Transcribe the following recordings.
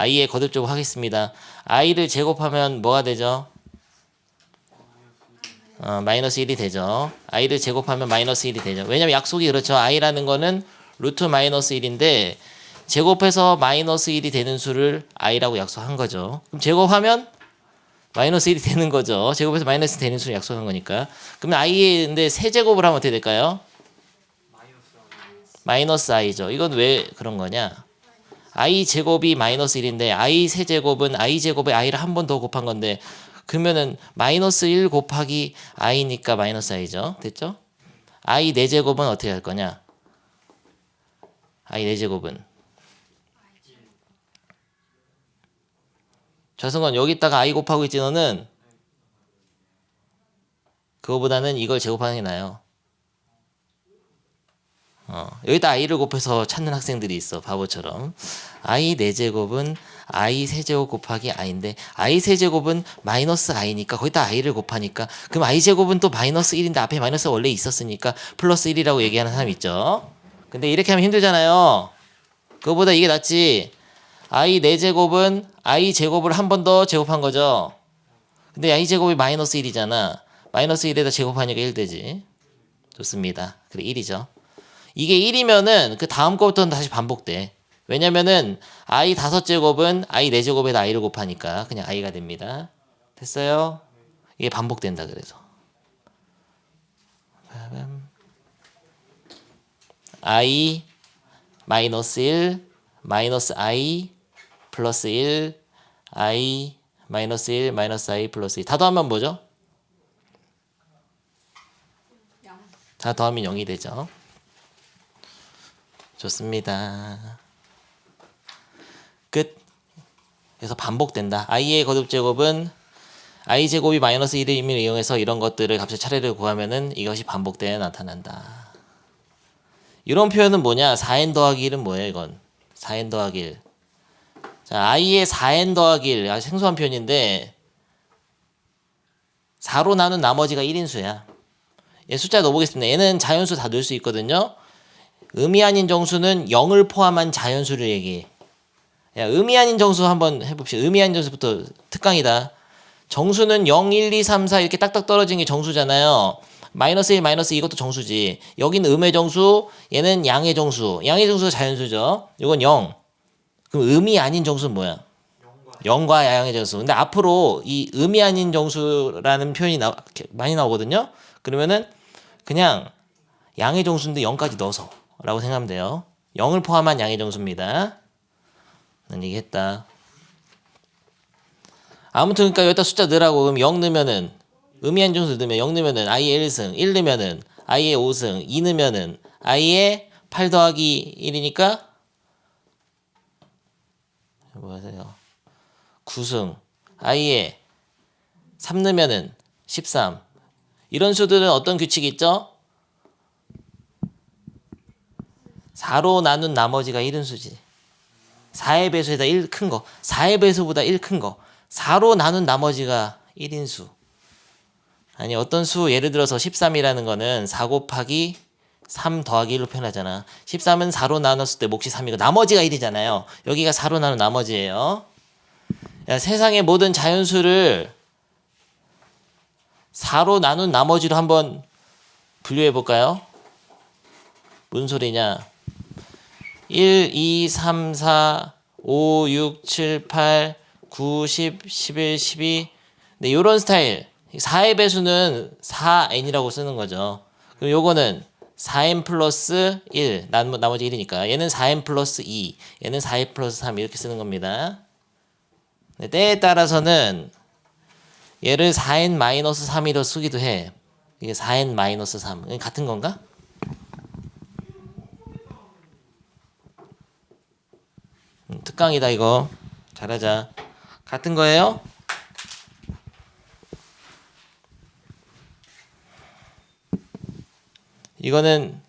i의 거듭제곱 하겠습니다. i를 제곱하면 뭐가 되죠? 마이너스 1이 되죠. i를 제곱하면 마이너스 1이 되죠. 왜냐면 약속이 그렇죠. i라는 거는 루트 마이너스 1인데 제곱해서 마이너스 1이 되는 수를 i라고 약속한 거죠. 그럼 제곱하면 마이너스 1이 되는 거죠. 제곱해서 마이너스 되는 수를 약속한 거니까. 그러면 i인데 세제곱을 하면 어떻게 될까요? 마이너스 i죠. 이건 왜 그런 거냐? i 제곱이 마이너스 1인데 i 세제곱은 i 제곱에 i를 한 번 더 곱한 건데 그러면은 마이너스 1 곱하기 i니까 마이너스 i죠. 됐죠? i 4제곱은 어떻게 할 거냐? i 4제곱은 저승건 여기다가 i 곱하고 있지 너는 그거보다는 이걸 제곱하는 게 나아요. 여기다 i를 곱해서 찾는 학생들이 있어. 바보처럼. i 4제곱은 i 세제곱 곱하기 i인데 i 세제곱은 마이너스 i니까 거기다 i를 곱하니까 그럼 i 제곱은 또 마이너스 1인데 앞에 마이너스가 원래 있었으니까 플러스 1이라고 얘기하는 사람 있죠. 근데 이렇게 하면 힘들잖아요. 그거보다 이게 낫지. i 4제곱은 i 제곱을 한 번 더 제곱한 거죠. 근데 i 제곱이 마이너스 1이잖아. 마이너스 1에다 제곱하니까 1 되지. 좋습니다. 그래 1이죠. 이게 1이면은 그 다음 거부터는 다시 반복돼. 왜냐면은 i 5제곱은 i 4제곱에다 i를 곱하니까 그냥 i가 됩니다. 됐어요? 이게 반복된다 그래서. i 마이너스 1 마이너스 i 플러스 1 i 마이너스 1 마이너스 i 플러스 2 다 더하면 뭐죠? 다 더하면 0이 되죠. 좋습니다. 끝. 그래서 반복된다. i의 거듭제곱은 i 제곱이 마이너스 1의 의미를 이용해서 이런 것들을 값의 차례를 구하면은 이것이 반복되어 나타난다. 이런 표현은 뭐냐? 4n 더하기 1은 뭐예요? 이건 4n 더하기 1. 자, i의 4n 더하기 1 아주 생소한 표현인데 4로 나눈 나머지가 1인수야. 얘 숫자 넣어보겠습니다. 얘는 자연수 다 넣을 수 있거든요. 의미 아닌 정수는 0을 포함한 자연수를 얘기해. 야, 의미 아닌 정수 한번 해봅시다. 의미 아닌 정수부터 특강이다. 정수는 0, 1, 2, 3, 4 이렇게 딱딱 떨어진 게 정수잖아요. 마이너스 1, 마이너스 이것도 정수지. 여기는 음의 정수, 얘는 양의 정수. 양의 정수가 자연수죠. 이건 0. 그럼 의미 아닌 정수는 뭐야? 0과 양의 정수. 근데 앞으로 이 의미 아닌 정수라는 표현이 많이 나오거든요. 그러면은 그냥 양의 정수인데 0까지 넣어서 라고 생각하면 돼요. 0을 포함한 양의 정수입니다. 난 얘기했다. 아무튼 그러니까 여기다 숫자 넣으라고. 그럼 0 넣으면은 의미 아닌 정수 넣으면 0 넣으면은 i의 1승, 1 넣으면은 i의 5승, 2 넣으면은 i의 8 더하기 1이니까 뭐하세요? 9승, i의 3 넣으면은 13. 이런 수들은 어떤 규칙이 있죠? 4로 나눈 나머지가 1은 수지. 4의 배수에다 1 큰 거. 4의 배수보다 1 큰 거. 4로 나눈 나머지가 1인 수. 아니 어떤 수 예를 들어서 13이라는 거는 4 곱하기 3 더하기 1로 표현하잖아. 13은 4로 나눴을 때 몫이 3이고 나머지가 1이잖아요. 여기가 4로 나눈 나머지예요. 야, 세상의 모든 자연수를 4로 나눈 나머지로 한번 분류해 볼까요? 무슨 소리냐? 1, 2, 3, 4, 5, 6, 7, 8, 9, 10, 11, 12. 네, 요런 스타일. 4의 배수는 4n이라고 쓰는 거죠. 그럼 요거는 4n 플러스 1, 나머지 1이니까. 얘는 4n 플러스 2, 얘는 4n 플러스 3 이렇게 쓰는 겁니다. 네, 때에 따라서는 얘를 4n 마이너스 3이라 쓰기도 해. 이게 4n 마이너스 3. 같은 건가? 특강이다 이거. 잘하자. 같은 거예요? 이거는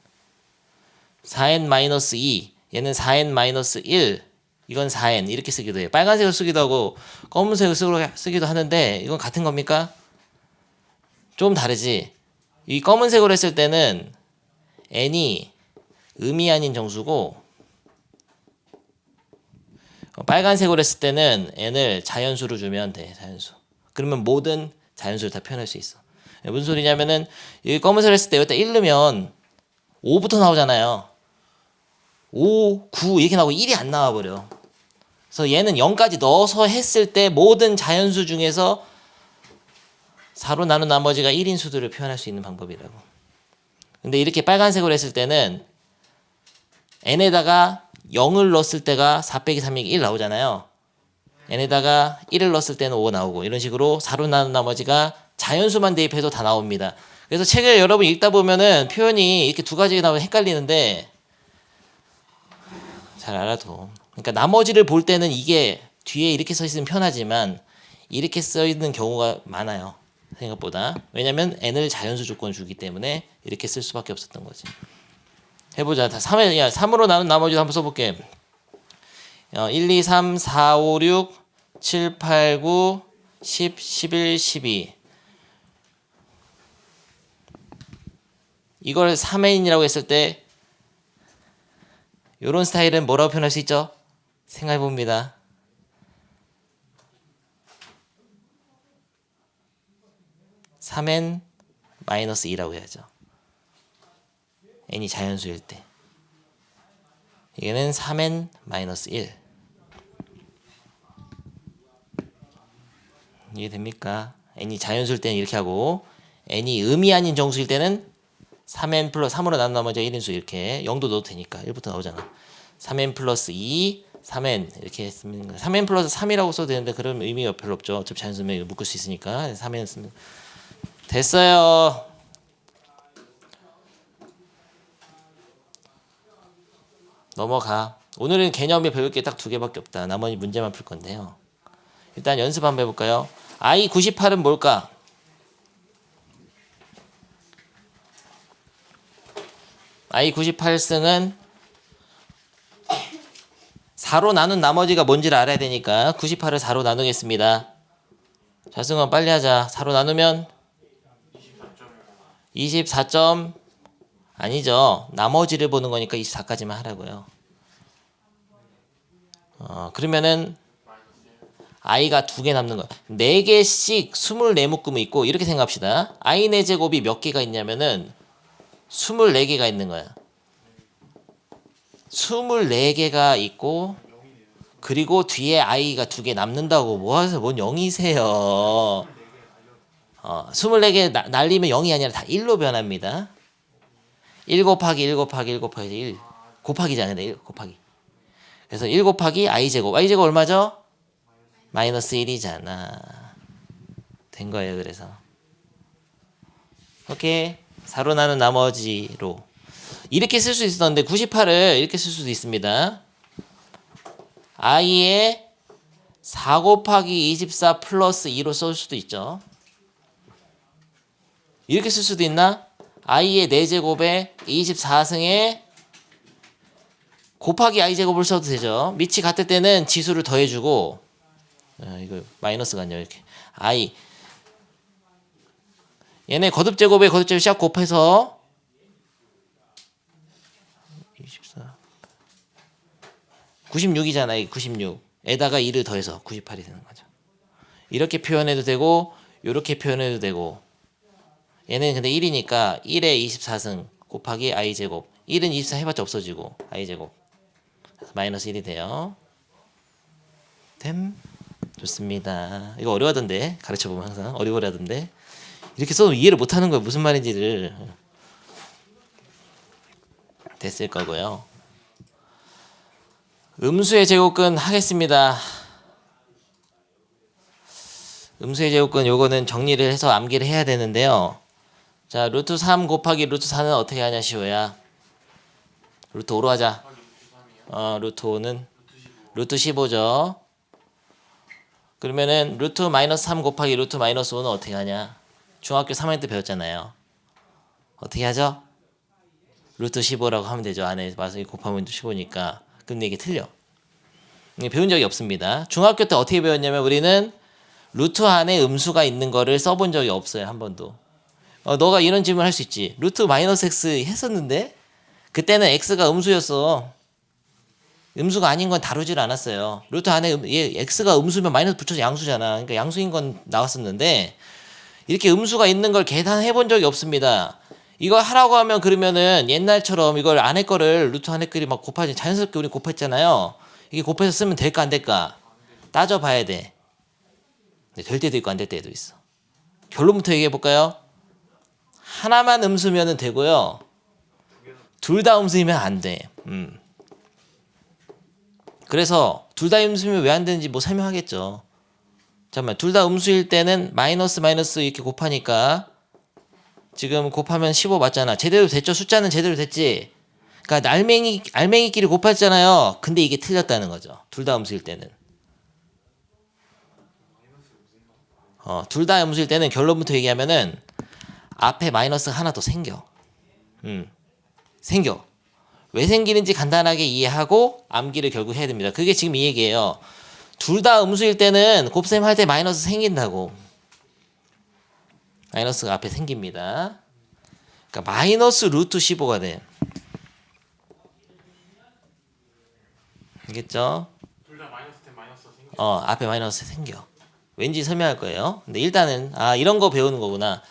4n-2, 얘는 4n-1, 이건 4n 이렇게 쓰기도 해요. 빨간색을 쓰기도 하고 검은색을 쓰기도 하는데 이건 같은 겁니까? 좀 다르지. 이 검은색으로 했을 때는 n이 의미 아닌 정수고 빨간색으로 했을 때는 n을 자연수로 주면 돼. 자연수. 그러면 모든 자연수를 다 표현할 수 있어. 무슨 소리냐면은 이 검은색을 했을 때 여기다 1 넣으면 5부터 나오잖아요. 5, 9 이렇게 나오고 1이 안 나와버려. 그래서 얘는 0까지 넣어서 했을 때 모든 자연수 중에서 4로 나눈 나머지가 1인 수들을 표현할 수 있는 방법이라고. 근데 이렇게 빨간색으로 했을 때는 n에다가 0을 넣었을 때가 4 빼기 3이 1 나오잖아요. n에다가 1을 넣었을 때는 5가 나오고 이런 식으로 4로 나눈 나머지가 자연수만 대입해도 다 나옵니다. 그래서 책을 여러분 읽다 보면은 표현이 이렇게 두 가지가 나오면 헷갈리는데 잘 알아둬. 그러니까 나머지를 볼 때는 이게 뒤에 이렇게 써 있으면 편하지만 이렇게 써 있는 경우가 많아요. 생각보다. 왜냐면 n을 자연수 조건을 주기 때문에 이렇게 쓸 수밖에 없었던 거지. 해보자. 3으로 나눈 나머지도 한번 써볼게. 1, 2, 3, 4, 5, 6, 7, 8, 9, 10, 11, 12. 이걸 3n이라고 했을 때 이런 스타일은 뭐라고 표현할 수 있죠? 생각해봅니다. (3n-2)라고 해야죠. n이 자연수일 때. 이게는 3n-1. 이해됩니까? n이 자연수일 때는 이렇게 하고 n이 음이 아닌 정수일 때는 3n 플러스 3으로 나눈 나머지 1인수 이렇게 0도 넣어도 되니까 1부터 나오잖아. 3n 플러스 2, 3n 이렇게 했으면 3n 플러스 3이라고 써도 되는데 그런 의미가 별로 없죠. 어차피 자연수면 묶을 수 있으니까 3n 쓰면 됐어요. 넘어가. 오늘은 개념이 배울 게 딱 2개밖에 없다. 나머지 문제만 풀 건데요. 일단 연습 한번 해볼까요? I98은 뭘까? I98승은 4로 나눈 나머지가 뭔지를 알아야 되니까 98을 4로 나누겠습니다. 자, 승원 빨리 하자. 4로 나누면 24점 아니죠. 나머지를 보는 거니까 24까지만 하라고요. 그러면은 i가 2개 남는 거야. 4개씩 24묶음이 있고 이렇게 생각합시다. i 4제곱이 몇 개가 있냐면은 24개가 있는 거야. 24개가 있고 그리고 뒤에 i가 2개 남는다고 뭐하세요? 뭔 0이세요. 24개 날리면 0이 아니라 다 1로 변합니다. 1 곱하기 1 곱하기 1 곱하기 1 곱하기잖아요. 1 곱하기. 그래서 1 곱하기 i제곱. i제곱 얼마죠? 마이너스 1이잖아. 된 거예요. 그래서 오케이. 4로 나눈 나머지로 이렇게 쓸 수 있었는데 98을 이렇게 쓸 수도 있습니다. i에 4 곱하기 24 플러스 2로 쓸 수도 있죠. 이렇게 쓸 수도 있나? i의 4제곱에 24승에 곱하기 i제곱을 써도 되죠. 밑이 같을 때는 지수를 더해주고 이거 마이너스가 아니라 이렇게 i 얘네 거듭제곱에 거듭제곱 샷 곱해서 24 96이잖아. 96에다가 2를 더해서 98이 되는 거죠. 이렇게 표현해도 되고 이렇게 표현해도 되고 얘는 근데 1이니까 1에 24승 곱하기 i제곱 1은 24 해봤자 없어지고 i제곱 마이너스 1이 돼요. 됨. 좋습니다. 이거 어려워하던데 가르쳐보면 항상 어려워하던데 이렇게 써도 이해를 못하는 거예요. 무슨 말인지를. 됐을 거고요. 음수의 제곱근 하겠습니다. 음수의 제곱근 요거는 정리를 해서 암기를 해야 되는데요. 자, 루트 3 곱하기 루트 4는 어떻게 하냐 시호야. 루트 5로 하자. 루트 5는 루트 15죠. 그러면은 루트 마이너스 3 곱하기 루트 마이너스 5는 어떻게 하냐. 중학교 3학년 때 배웠잖아요. 어떻게 하죠? 루트 15라고 하면 되죠. 안에 와서 곱하면 15니까. 근데 이게 틀려. 이게 배운 적이 없습니다. 중학교 때 어떻게 배웠냐면 우리는 루트 안에 음수가 있는 거를 써본 적이 없어요. 한 번도. 너가 이런 질문 할 수 있지. 루트 마이너스 x 했었는데 그때는 x가 음수였어. 음수가 아닌 건 다루질 않았어요. 루트 안에 얘 x가 음수면 마이너스 붙여서 양수잖아. 그러니까 양수인 건 나왔었는데 이렇게 음수가 있는 걸 계산해 본 적이 없습니다. 이거 하라고 하면 그러면은 옛날처럼 이걸 안에 거를 루트 안에 거를 막 곱하지 자연스럽게 우리 곱했잖아요. 이게 곱해서 쓰면 될까 안 될까? 따져봐야 돼. 근데 될 때도 있고 안 될 때도 있어. 결론부터 얘기해 볼까요? 하나만 음수면 되고요. 둘 다 음수이면 안 돼. 그래서 둘 다 음수면 왜 안 되는지 뭐 설명하겠죠. 잠깐만, 둘 다 음수일 때는 마이너스 마이너스 이렇게 곱하니까 지금 곱하면 15 맞잖아. 제대로 됐죠? 숫자는 제대로 됐지? 그러니까 알맹이끼리 곱했잖아요. 근데 이게 틀렸다는 거죠. 둘 다 음수일 때는. 둘 다 음수일 때는 결론부터 얘기하면은 앞에 마이너스가 하나 더 생겨. 생겨. 왜 생기는지 간단하게 이해하고 암기를 결국 해야 됩니다. 그게 지금 이 얘기예요. 둘 다 음수일 때는 곱셈 할 때 마이너스 생긴다고. 마이너스가 앞에 생깁니다. 그러니까 마이너스 루트 15가 돼. 알겠죠? 둘 다 마이너스 10 마이너스 생겨. 앞에 마이너스 생겨. 왠지 설명할 거예요. 근데 일단은 이런 거 배우는 거구나.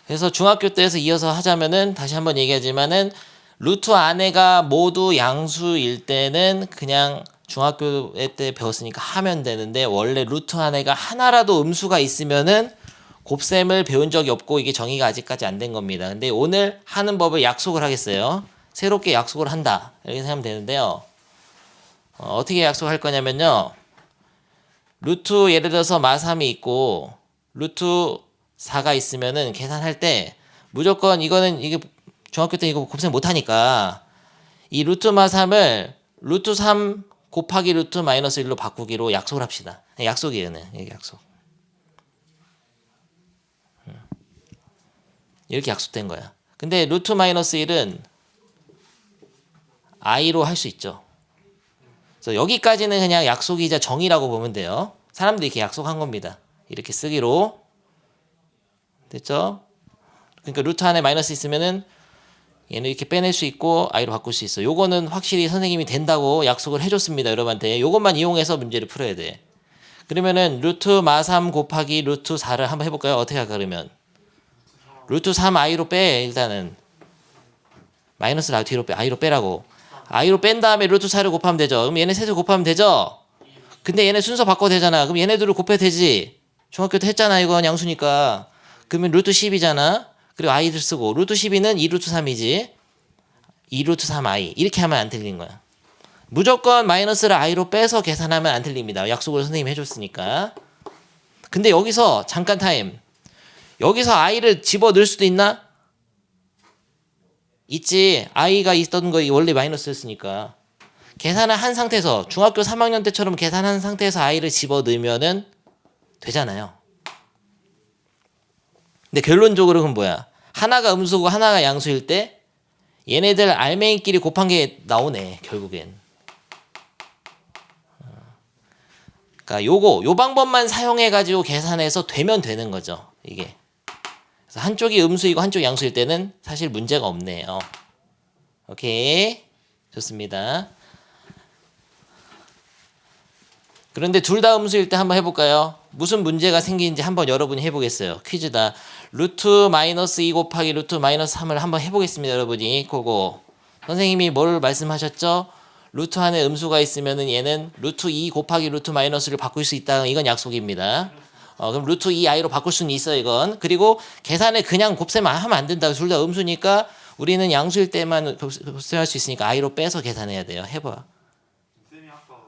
그래서 중학교 때에서 이어서 하자면은 다시 한번 얘기하지만은 루트 안에가 모두 양수일 때는 그냥 중학교 때 배웠으니까 하면 되는데 원래 루트 안에가 하나라도 음수가 있으면은 곱셈을 배운 적이 없고 이게 정의가 아직까지 안 된 겁니다. 근데 오늘 하는 법을 약속을 하겠어요. 새롭게 약속을 한다. 이렇게 생각하면 되는데요. 어떻게 약속할 거냐면요. 루트 예를 들어서 마3이 있고 루트 4가 있으면은 계산할 때 무조건 이게 중학교 때 이거 곱셈 못 하니까 이 루트 마3을 루트 3 곱하기 루트 마이너스 1로 바꾸기로 약속을 합시다. 약속이에요. 이게 약속. 이렇게 약속된 거야. 근데 루트 마이너스 1은 i로 할 수 있죠. 그래서 여기까지는 그냥 약속이자 정의라고 보면 돼요. 사람들이 이렇게 약속한 겁니다. 이렇게 쓰기로. 됐죠? 그러니까 루트 안에 마이너스 있으면은 얘는 이렇게 빼낼 수 있고 i로 바꿀 수 있어. 요거는 확실히 선생님이 된다고 약속을 해줬습니다. 여러분한테. 요것만 이용해서 문제를 풀어야 돼. 그러면은 루트 마3 곱하기 루트 4를 한번 해볼까요? 어떻게 할까 그러면? 루트 3 i로 빼. 일단은 마이너스를 뒤로 빼. i로 빼라고. i로 뺀 다음에 루트 4를 곱하면 되죠. 그럼 얘네 셋을 곱하면 되죠. 근데 얘네 순서 바꿔도 되잖아. 그럼 얘네들을 곱해도 되지. 중학교 때 했잖아. 이건 양수니까. 그러면 루트 10이잖아. 그리고 i를 쓰고 루트 12는 2루트 3이지. 2루트 3i. 이렇게 하면 안 틀린 거야. 무조건 마이너스를 i로 빼서 계산하면 안 틀립니다. 약속을 선생님이 해줬으니까. 근데 여기서 잠깐 타임. 여기서 i를 집어넣을 수도 있나? 있지. i가 있던 거 원래 마이너스였으니까. 계산을 한 상태에서 중학교 3학년 때처럼 계산한 상태에서 i를 집어넣으면은 되잖아요. 근데 결론적으로 그건 뭐야? 하나가 음수고 하나가 양수일 때 얘네들 알맹이끼리 곱한 게 나오네. 결국엔. 그러니까 요 방법만 사용해 가지고 계산해서 되면 되는 거죠. 이게. 그래서 한쪽이 음수이고 한쪽이 양수일 때는 사실 문제가 없네요. 오케이. 좋습니다. 그런데 둘 다 음수일 때 한번 해볼까요? 무슨 문제가 생기는지 한번 여러분이 해보겠어요. 퀴즈다. 루트 마이너스 2 곱하기 루트 마이너스 3을 한번 해보겠습니다. 여러분이. 그거. 선생님이 뭘 말씀하셨죠? 루트 안에 음수가 있으면은 얘는 루트 2 곱하기 루트 마이너스를 바꿀 수 있다. 이건 약속입니다. 그럼 루트 2i로 바꿀 수는 있어 이건. 그리고 계산에 그냥 곱셈 하면 안 된다. 둘 다 음수니까 우리는 양수일 때만 곱셈할 수 있으니까 i로 빼서 계산해야 돼요. 해봐. 쌤이 아까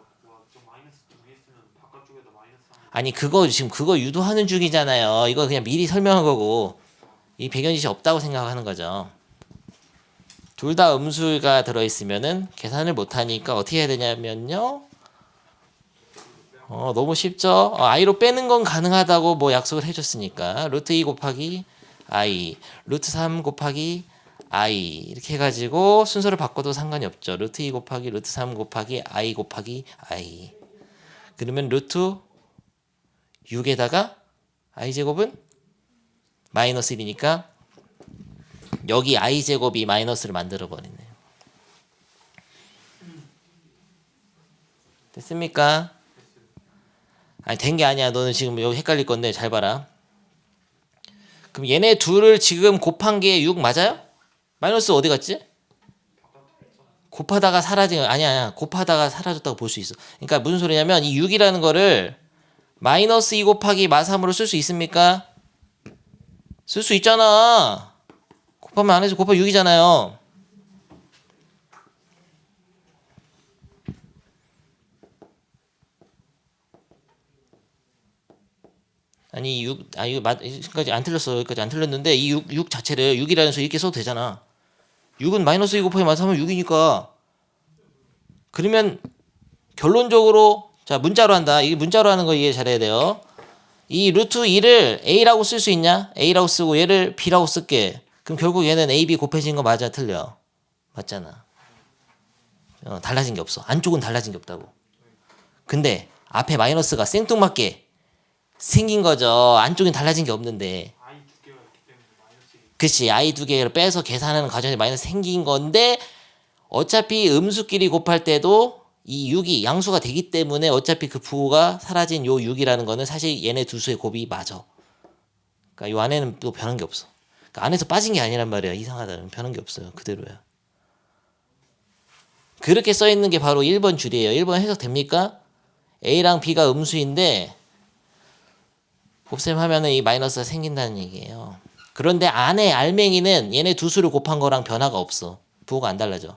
좀 마이너스 2 있으면 바깥쪽에다 마이너스 아니 지금 그거 유도하는 중이잖아요. 이거 그냥 미리 설명한 거고 이 배경지시 없다고 생각하는 거죠. 둘 다 음수가 들어있으면은 계산을 못하니까 어떻게 해야 되냐면요. 너무 쉽죠? i로 빼는 건 가능하다고 뭐 약속을 해줬으니까 루트 2 곱하기 i, 루트 3 곱하기 i 이렇게 해가지고 순서를 바꿔도 상관이 없죠. 루트 2 곱하기 루트 3 곱하기 i 곱하기 i. 그러면 루트 6에다가 i제곱은 마이너스 1이니까 여기 i제곱이 마이너스를 만들어 버리네요. 됐습니까? 아니 된 게 아니야. 너는 지금 여기 헷갈릴 건데 잘 봐라. 그럼 얘네 둘을 지금 곱한 게 6 맞아요? 마이너스 어디 갔지? 곱하다가 사라진 거 아니야. 곱하다가 사라졌다고 볼 수 있어. 그러니까 무슨 소리냐면 이 6이라는 거를 마이너스 2 곱하기 마3으로 쓸 수 있습니까? 쓸 수 있잖아. 곱하면 안 해서 곱하기 6이잖아요. 아니 6, 이거 여기까지 안 틀렸어. 여기까지 안 틀렸는데 이 6 자체를 6이라는 수 이렇게 써도 되잖아. 6은 마이너스 2 곱하기 마3은 6이니까. 그러면 결론적으로 자 문자로 한다. 이게 문자로 하는 거 이해 잘해야 돼요. 이 루트 2를 A라고 쓸 수 있냐? A라고 쓰고 얘를 B라고 쓸게. 그럼 결국 얘는 A, B 곱해진 거 맞아? 틀려? 맞잖아. 달라진 게 없어. 안쪽은 달라진 게 없다고. 근데 앞에 마이너스가 생뚱맞게 생긴 거죠. 안쪽엔 달라진 게 없는데. I 두 개가 있기 때문에 마이너스 1. 그치. I 두 개를 빼서 계산하는 과정에 마이너스 생긴 건데 어차피 음수끼리 곱할 때도 이 6이 양수가 되기 때문에 어차피 그 부호가 사라진 요 6이라는 거는 사실 얘네 두 수의 곱이 맞아. 그러니까 요 안에는 또 변한 게 없어. 그러니까 안에서 빠진 게 아니란 말이야. 이상하다. 변한 게 없어요. 그대로야. 그렇게 써 있는 게 바로 1번 줄이에요. 1번 해석 됩니까? A랑 B가 음수인데 곱셈 하면은 이 마이너스가 생긴다는 얘기예요. 그런데 안에 알맹이는 얘네 두 수를 곱한 거랑 변화가 없어. 부호가 안 달라져.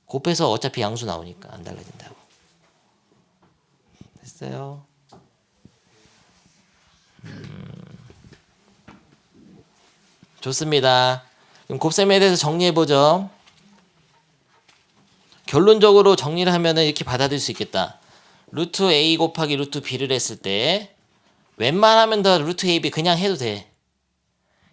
곱해서 어차피 양수 나오니까 안 달라진다고. 됐어요? 좋습니다. 그럼 곱셈에 대해서 정리해보죠. 결론적으로 정리를 하면은 이렇게 받아들일 수 있겠다. 루트 A 곱하기 루트 B를 했을 때 웬만하면 더 루트 AB 그냥 해도 돼.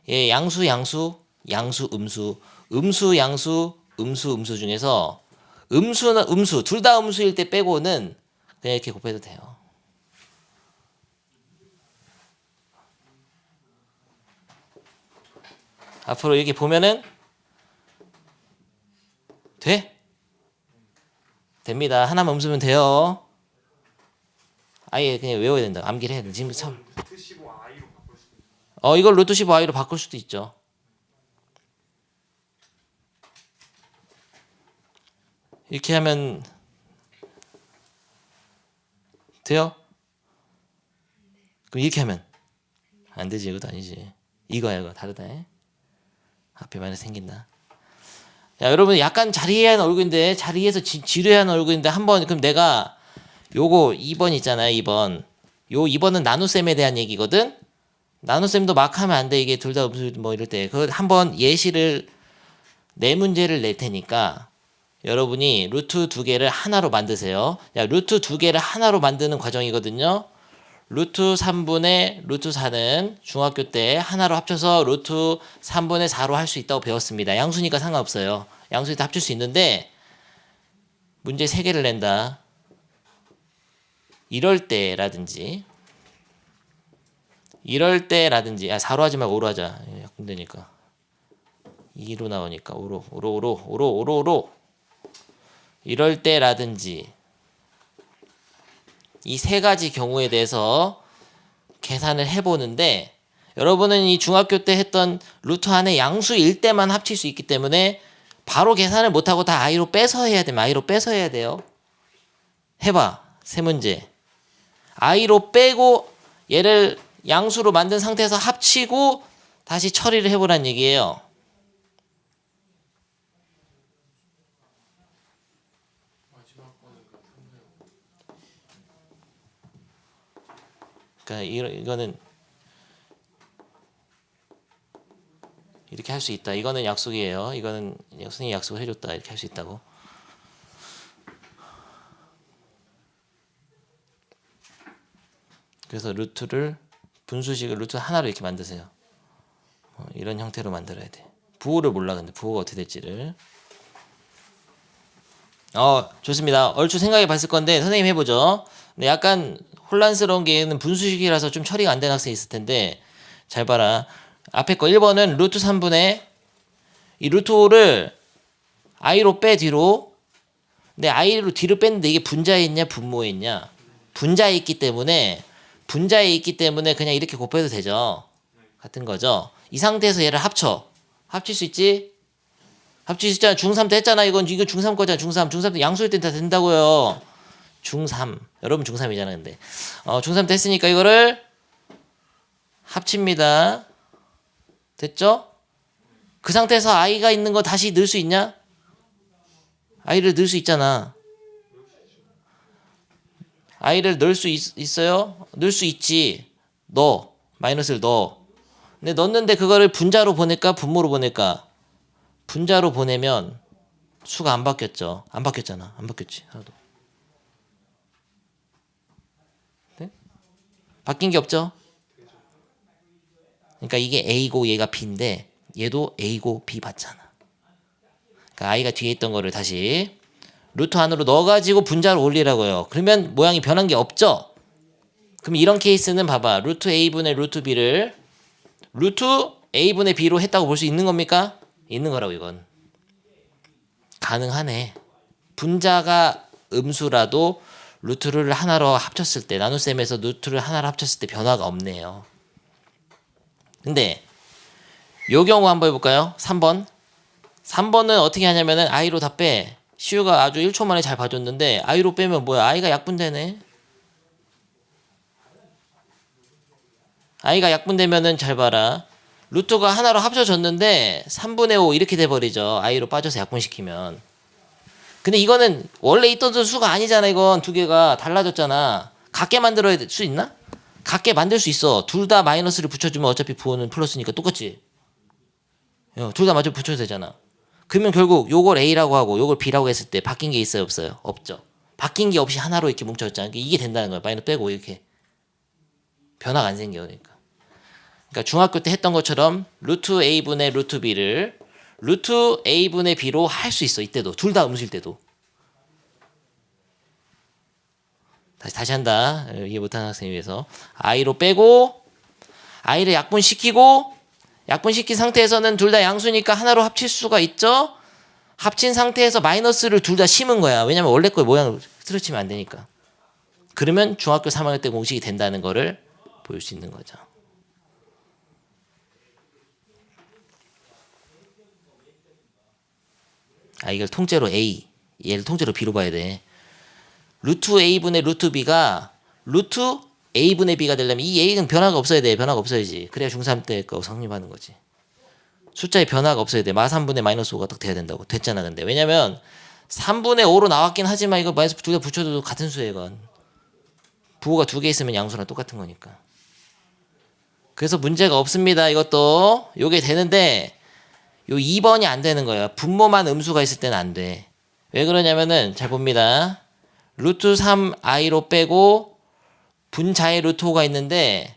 예, 양수, 양수, 양수, 음수, 음수, 양수, 음수, 음수 중에서 음수나 음수 둘 다 음수일 때 빼고는 그냥 이렇게 곱해도 돼요. 앞으로 이렇게 보면은 돼? 됩니다. 하나만 음수면 돼요. 아예 그냥 외워야 된다. 암기를 해야 돼. 지금 참. 루트 15 I로 바꿀 수도 있어요. 이걸 루트 15i로 바꿀 수도 있죠. 이렇게 하면 돼요? 그럼 이렇게 하면 안 되지. 이것도 아니지. 이거야 이거 다르다. 앞에 마이너스 생긴다. 야 여러분 약간 자리해한 얼굴인데 자리에서 지루해한 얼굴인데 한번 그럼 내가 요거 2번 있잖아요. 2번. 요 2번은 나눗셈에 대한 얘기거든. 나눗셈도 막 하면 안 돼. 이게 둘 다 음수 뭐 이럴 때. 그 한번 예시를 네 문제를 낼 테니까 여러분이 루트 두 개를 하나로 만드세요. 야, 루트 두 개를 하나로 만드는 과정이거든요. 루트 3분의 루트 4는 중학교 때 하나로 합쳐서 루트 3분의 4로 할 수 있다고 배웠습니다. 양수니까 상관없어요. 양수니까 합칠 수 있는데 문제 3개를 낸다. 이럴 때라든지 4로 하지 말고 5로 하자. 약분되니까 2로 나오니까 5로 이럴 때라든지 이 세 가지 경우에 대해서 계산을 해보는데 여러분은 이 중학교 때 했던 루트 안에 양수일 때만 합칠 수 있기 때문에 바로 계산을 못하고 다 i로 빼서 해야 됩니다. i로 빼서 해야 돼요. 해봐. 세 문제. i로 빼고 얘를 양수로 만든 상태에서 합치고 다시 처리를 해보란 얘기예요. 그러니까 이거는 이렇게 할 수 있다. 이거는 약속이에요. 이거는 선생님이 약속을 해줬다. 이렇게 할 수 있다고. 그래서 루트를 분수식을 루트 하나로 이렇게 만드세요. 이런 형태로 만들어야 돼. 부호를 몰라. 근데 부호가 어떻게 될지를. 좋습니다. 얼추 생각해 봤을 건데 선생님 해보죠. 근데 약간 혼란스러운 게는 분수식이라서 좀 처리가 안 된 학생이 있을 텐데 잘 봐라. 앞에 거 1번은 루트 3분의 이 루트 5를 i로 빼 뒤로 근데 i를 뒤로 뺐는데 이게 분자에 있냐 분모에 있냐? 분자에 있기 때문에 그냥 이렇게 곱해도 되죠. 같은 거죠. 이 상태에서 얘를 합칠 수 있지? 합칠 수 있잖아. 중3 때 했잖아. 이거 중3 거잖아. 중3 때 양수일 땐 다 된다고요. 중3 여러분 중3이잖아. 근데 중3 때 했으니까 이거를 합칩니다. 됐죠? 그 상태에서 i가 있는 거 다시 넣을 수 있냐? i를 넣을 수 있잖아. i를 넣을 수 있어요? 넣을 수 있지. 마이너스를 넣어. 근데 넣는데 그거를 분자로 보낼까 분모로 보낼까? 분자로 보내면 수가 안 바뀌었죠. 안 바뀌었잖아. 안 바뀌었지. 하나도. 네? 바뀐 게 없죠? 그러니까 이게 A고 얘가 B인데 얘도 A고 B 받잖아. 그러니까 I가 뒤에 있던 거를 다시 루트 안으로 넣어가지고 분자를 올리라고요. 그러면 모양이 변한 게 없죠? 그럼 이런 케이스는 봐봐. 루트 A분의 루트 B를 루트 A분의 B로 했다고 볼 수 있는 겁니까? 있는 거라고 이건. 가능하네. 분자가 음수라도 루트를 하나로 합쳤을 때 나눗셈에서 루트를 하나로 합쳤을 때 변화가 없네요. 근데 요 경우 한번 해볼까요? 3번. 3번은 어떻게 하냐면은 i로 다 빼. 시우가 아주 1초 만에 잘 봐줬는데 i로 빼면 뭐야? i가 약분되네. i가 약분되면은 잘 봐라. 루트가 하나로 합쳐졌는데 3분의 5 이렇게 돼버리죠. i로 빠져서 약분시키면. 근데 이거는 원래 있던 수가 아니잖아. 이건 두 개가 달라졌잖아. 같게 만들어야 될 수 있나? 같게 만들 수 있어. 둘 다 마이너스를 붙여주면 어차피 부호는 플러스니까 똑같지. 둘 다 맞춰 붙여도 되잖아. 그러면 결국 요걸 A라고 하고 요걸 B라고 했을 때 바뀐 게 있어요 없어요? 없죠. 바뀐 게 없이 하나로 이렇게 뭉쳐졌잖아. 이게 된다는 거야. 마이너스 빼고 이렇게. 변화가 안 생겨. 그러니까 중학교 때 했던 것처럼 루트 A분의 루트 B를 루트 A분의 B로 할 수 있어. 이때도. 둘 다 음수일 때도. 다시 한다. 이해 못하는 학생을 위해서. i로 빼고 i를 약분시킨 상태에서는 둘 다 양수니까 하나로 합칠 수가 있죠. 합친 상태에서 마이너스를 둘 다 심은 거야. 왜냐면 원래 거의 모양을 틀어치면 안 되니까. 그러면 중학교 3학년 때 공식이 된다는 거를 보일 수 있는 거죠. 이걸 통째로 A, 얘를 통째로 B로 봐야 돼. 루트 A분의 루트 B가 루트 A분의 B가 되려면 이 A는 변화가 없어야 돼. 변화가 없어야지. 그래야 중3 때 거 성립하는 거지. 숫자에 변화가 없어야 돼. 마3분의 마이너스 5가 딱 돼야 된다고. 됐잖아. 근데 왜냐면 3분의 5로 나왔긴 하지만 이거 마이너스 두 개 붙여도 같은 수예요. 이건. 부호가 두 개 있으면 양수랑 똑같은 거니까. 그래서 문제가 없습니다. 이것도. 요게 되는데 요 2번이 안 되는 거예요. 분모만 음수가 있을 때는 안 돼. 왜 그러냐면은 잘 봅니다. 루트 3i로 빼고 분자에 루트 5가 있는데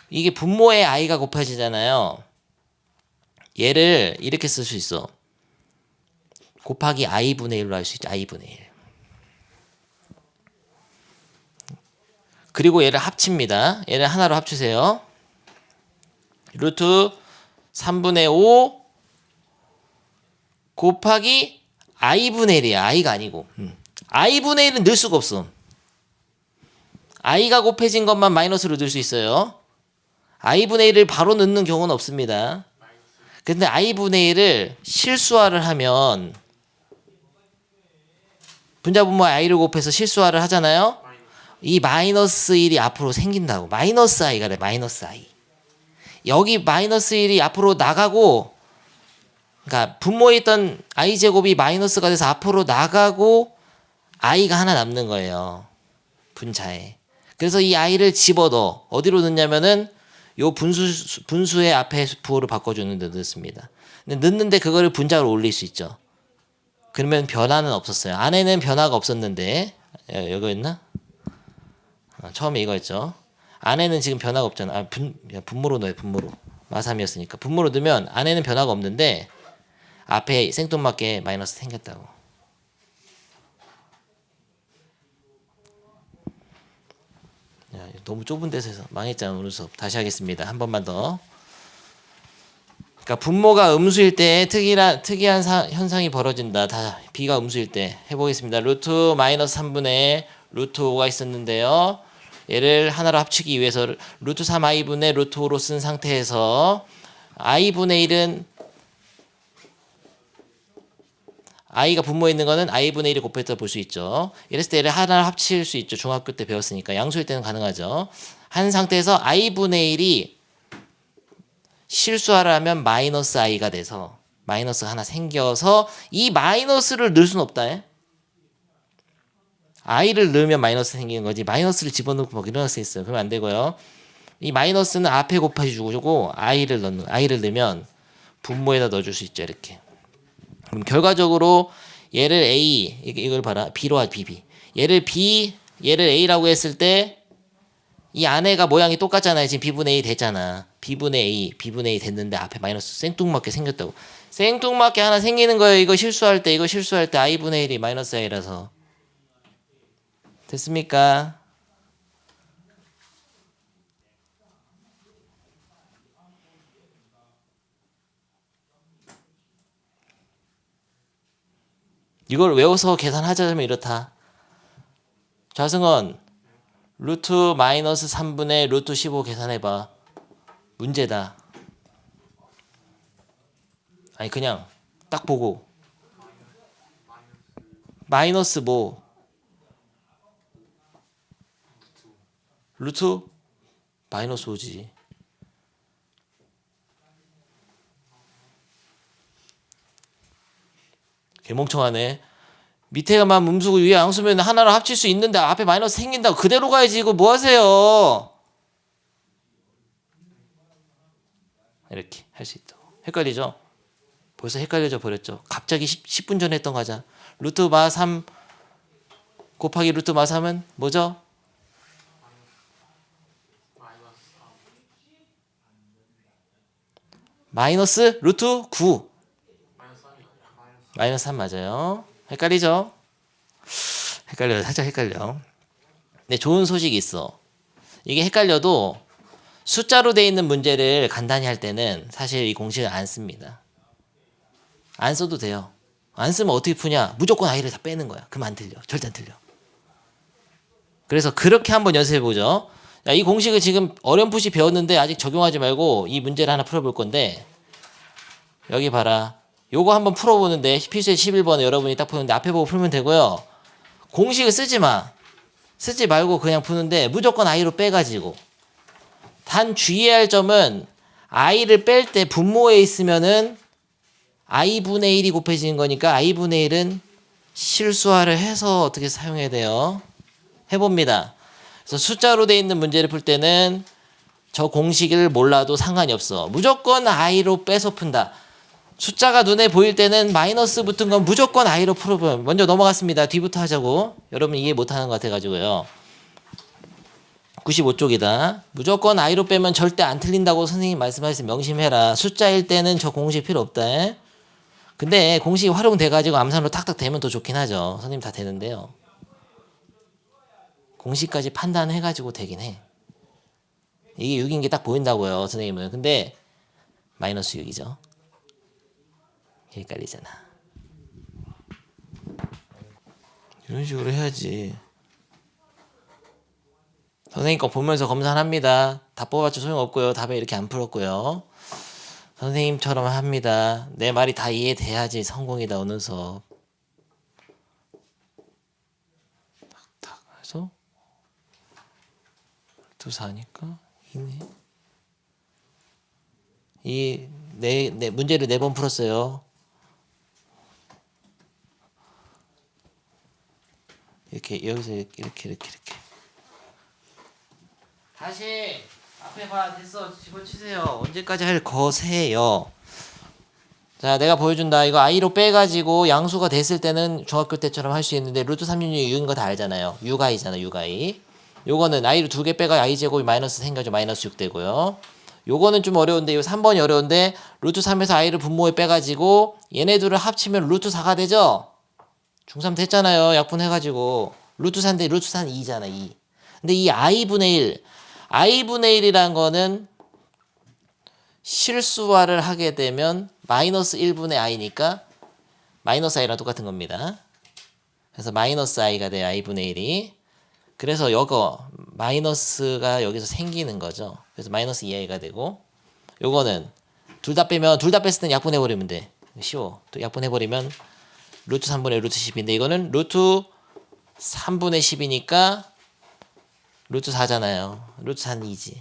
이게 분모에 i가 곱해지잖아요. 얘를 이렇게 쓸 수 있어. 곱하기 i분의 1로 할 수 있죠. i분의 1. 그리고 얘를 합칩니다. 얘를 하나로 합치세요. 루트 3분의 5 곱하기 i분의 1이야. i가 아니고. i분의 1은 넣을 수가 없어. i가 곱해진 것만 마이너스로 넣을 수 있어요. i분의 1을 바로 넣는 경우는 없습니다. 근데 i분의 1을 실수화를 하면 분자분모 i를 곱해서 실수화를 하잖아요. 이 마이너스 1이 앞으로 생긴다고. 마이너스 i가 돼. 마이너스 i. 여기 마이너스 1이 앞으로 나가고 그러니까 분모에 있던 i제곱이 마이너스가 돼서 앞으로 나가고 i가 하나 남는 거예요. 분자에. 그래서 이 i를 집어넣어. 어디로 넣냐면은 요 분수의 앞에 부호를 바꿔주는 데 넣습니다. 근데 넣는데 그거를 분자로 올릴 수 있죠. 그러면 변화는 없었어요. 안에는 변화가 없었는데 여기였나? 처음에 이거였죠. 안에는 지금 변화가 없잖아. 분모로 넣어요. 분모로. 마3이었으니까. 분모로 넣으면 안에는 변화가 없는데 앞에 생뚱맞게 마이너스 생겼다고. 너무 좁은 데서 해서 망했잖아. 오늘 수업. 다시 하겠습니다. 한 번만 더. 그러니까 분모가 음수일 때 특이한 현상이 벌어진다. 다 b가 음수일 때 해보겠습니다. 루트 마이너스 3분의 루트 5가 있었는데요. 얘를 하나로 합치기 위해서 루트 3i분의 루트 5로 쓴 상태에서 i분의 1은 i가 분모에 있는 거는 i분의 1을 곱했다 볼 수 있죠. 이랬을 때 얘를 하나로 합칠 수 있죠. 중학교 때 배웠으니까. 양수일 때는 가능하죠. 한 상태에서 i분의 1이 실수하려 하면 마이너스 i가 돼서 마이너스가 하나 생겨서 이 마이너스를 넣을 수는 없다. 에? i를 넣으면 마이너스 생기는 거지 마이너스를 집어넣고 막 일어날 수 있어요. 그러면 안 되고요. 이 마이너스는 앞에 곱하기 주고 i를 넣으면 분모에다 넣어줄 수 있죠. 이렇게. 그럼 결과적으로 얘를 a 이걸 봐라 b로 하지 b 얘를 a라고 했을 때 이 안에가 모양이 똑같잖아요. 지금 b분의 a 됐잖아. b분의 a 됐는데 앞에 마이너스 생뚱맞게 생겼다고. 생뚱맞게 하나 생기는 거예요. 이거 실수할 때 i분의 1이 마이너스 i라서. 됐습니까? 이걸 외워서 계산하자면 이렇다. 좌승원 루트 마이너스 3분의 루트 15 계산해봐. 문제다. 아니 그냥 딱 보고 마이너스 뭐 루트 마이너스 5지. 개멍청하네. 밑에가만 음수고 위에 양수면 하나로 합칠 수 있는데 앞에 마이너스 생긴다고 그대로 가야지. 이거 뭐 하세요? 이렇게 할 수 있다고. 헷갈리죠? 벌써 헷갈려져 버렸죠. 갑자기 10분 전에 했던 거 하자. 루트 마 3 곱하기 루트 마 3은 뭐죠? 마이너스 루트 9. 마이너스 3 맞아요. 헷갈리죠? 헷갈려요. 살짝 헷갈려. 근데 좋은 소식이 있어. 이게 헷갈려도 숫자로 돼 있는 문제를 간단히 할 때는 사실 이 공식을 안 씁니다. 안 써도 돼요. 안 쓰면 어떻게 푸냐? 무조건 i를 다 빼는 거야. 그럼 안 틀려. 절대 안 틀려. 그래서 그렇게 한번 연습해 보죠. 이 공식을 지금 어렴풋이 배웠는데 아직 적용하지 말고 이 문제를 하나 풀어볼 건데 여기 봐라. 요거 한번 풀어보는데 필수의 11번에 여러분이 딱 푸는데 앞에 보고 풀면 되고요. 공식을 쓰지 마. 쓰지 말고 그냥 푸는데 무조건 i로 빼가지고. 단 주의해야 할 점은 i를 뺄 때 분모에 있으면은 i분의 1이 곱해지는 거니까 i분의 1은 실수화를 해서 어떻게 사용해야 돼요? 해봅니다. 그래서 숫자로 돼 있는 문제를 풀 때는 저 공식을 몰라도 상관이 없어. 무조건 i로 빼서 푼다. 숫자가 눈에 보일 때는 마이너스 붙은 건 무조건 i로 풀어보면 먼저 넘어갔습니다. 뒤부터 하자고. 여러분 이해 못하는 것 같아가지고요. 95쪽이다. 무조건 i로 빼면 절대 안 틀린다고 선생님 말씀하셨으면 명심해라. 숫자일 때는 저 공식 필요 없다. 근데 공식이 활용돼가지고 암산으로 탁탁 되면 더 좋긴 하죠. 선생님 다 되는데요. 공식까지 판단해가지고 되긴 해. 이게 6인 게 딱 보인다고요. 선생님은. 근데 마이너스 6이죠. 헷갈리잖아. 이런 식으로 해야지. 선생님 거 보면서 검사합니다. 다 뽑았죠. 소용없고요. 답에 이렇게 안 풀었고요. 선생님처럼 합니다. 내 말이 다 이해돼야지 성공이다. 오늘 수업. 탁탁 해서 2,4니까 2네. 내 문제를 4번 풀었어요. 이렇게 여기서 이렇게 다시 앞에 봐. 됐어. 집어치세요. 언제까지 할 거세요. 자, 내가 보여준다. 이거 i로 빼가지고 양수가 됐을 때는 중학교 때처럼 할 수 있는데 루트 366 6인 거 다 알잖아요. 6i잖아. 6i. 요거는 i로 2개 빼가 i제곱이 마이너스 생겨져. 마이너스 6 되고요. 요거는 좀 어려운데 요 3번이 어려운데 루트 3에서 i를 분모에 빼가지고 얘네 둘을 합치면 루트 4가 되죠. 중3 됐잖아요. 약분해가지고 루트 4인데 루트 4는 2잖아. 2. 근데 이 i분의 1이라는 거는 실수화를 하게 되면 마이너스 1분의 i니까 마이너스 i랑 똑같은 겁니다. 그래서 마이너스 i가 돼요. i분의 1이. 그래서 이거 마이너스가 여기서 생기는 거죠. 그래서 마이너스 2i가 되고 요거는 둘 다 뺐을 땐 약분해버리면 돼. 쉬워. 또 약분해버리면 루트 3분의 루트 10인데 이거는 루트 3분의 10이니까 루트 4잖아요. 루트 4는 2지.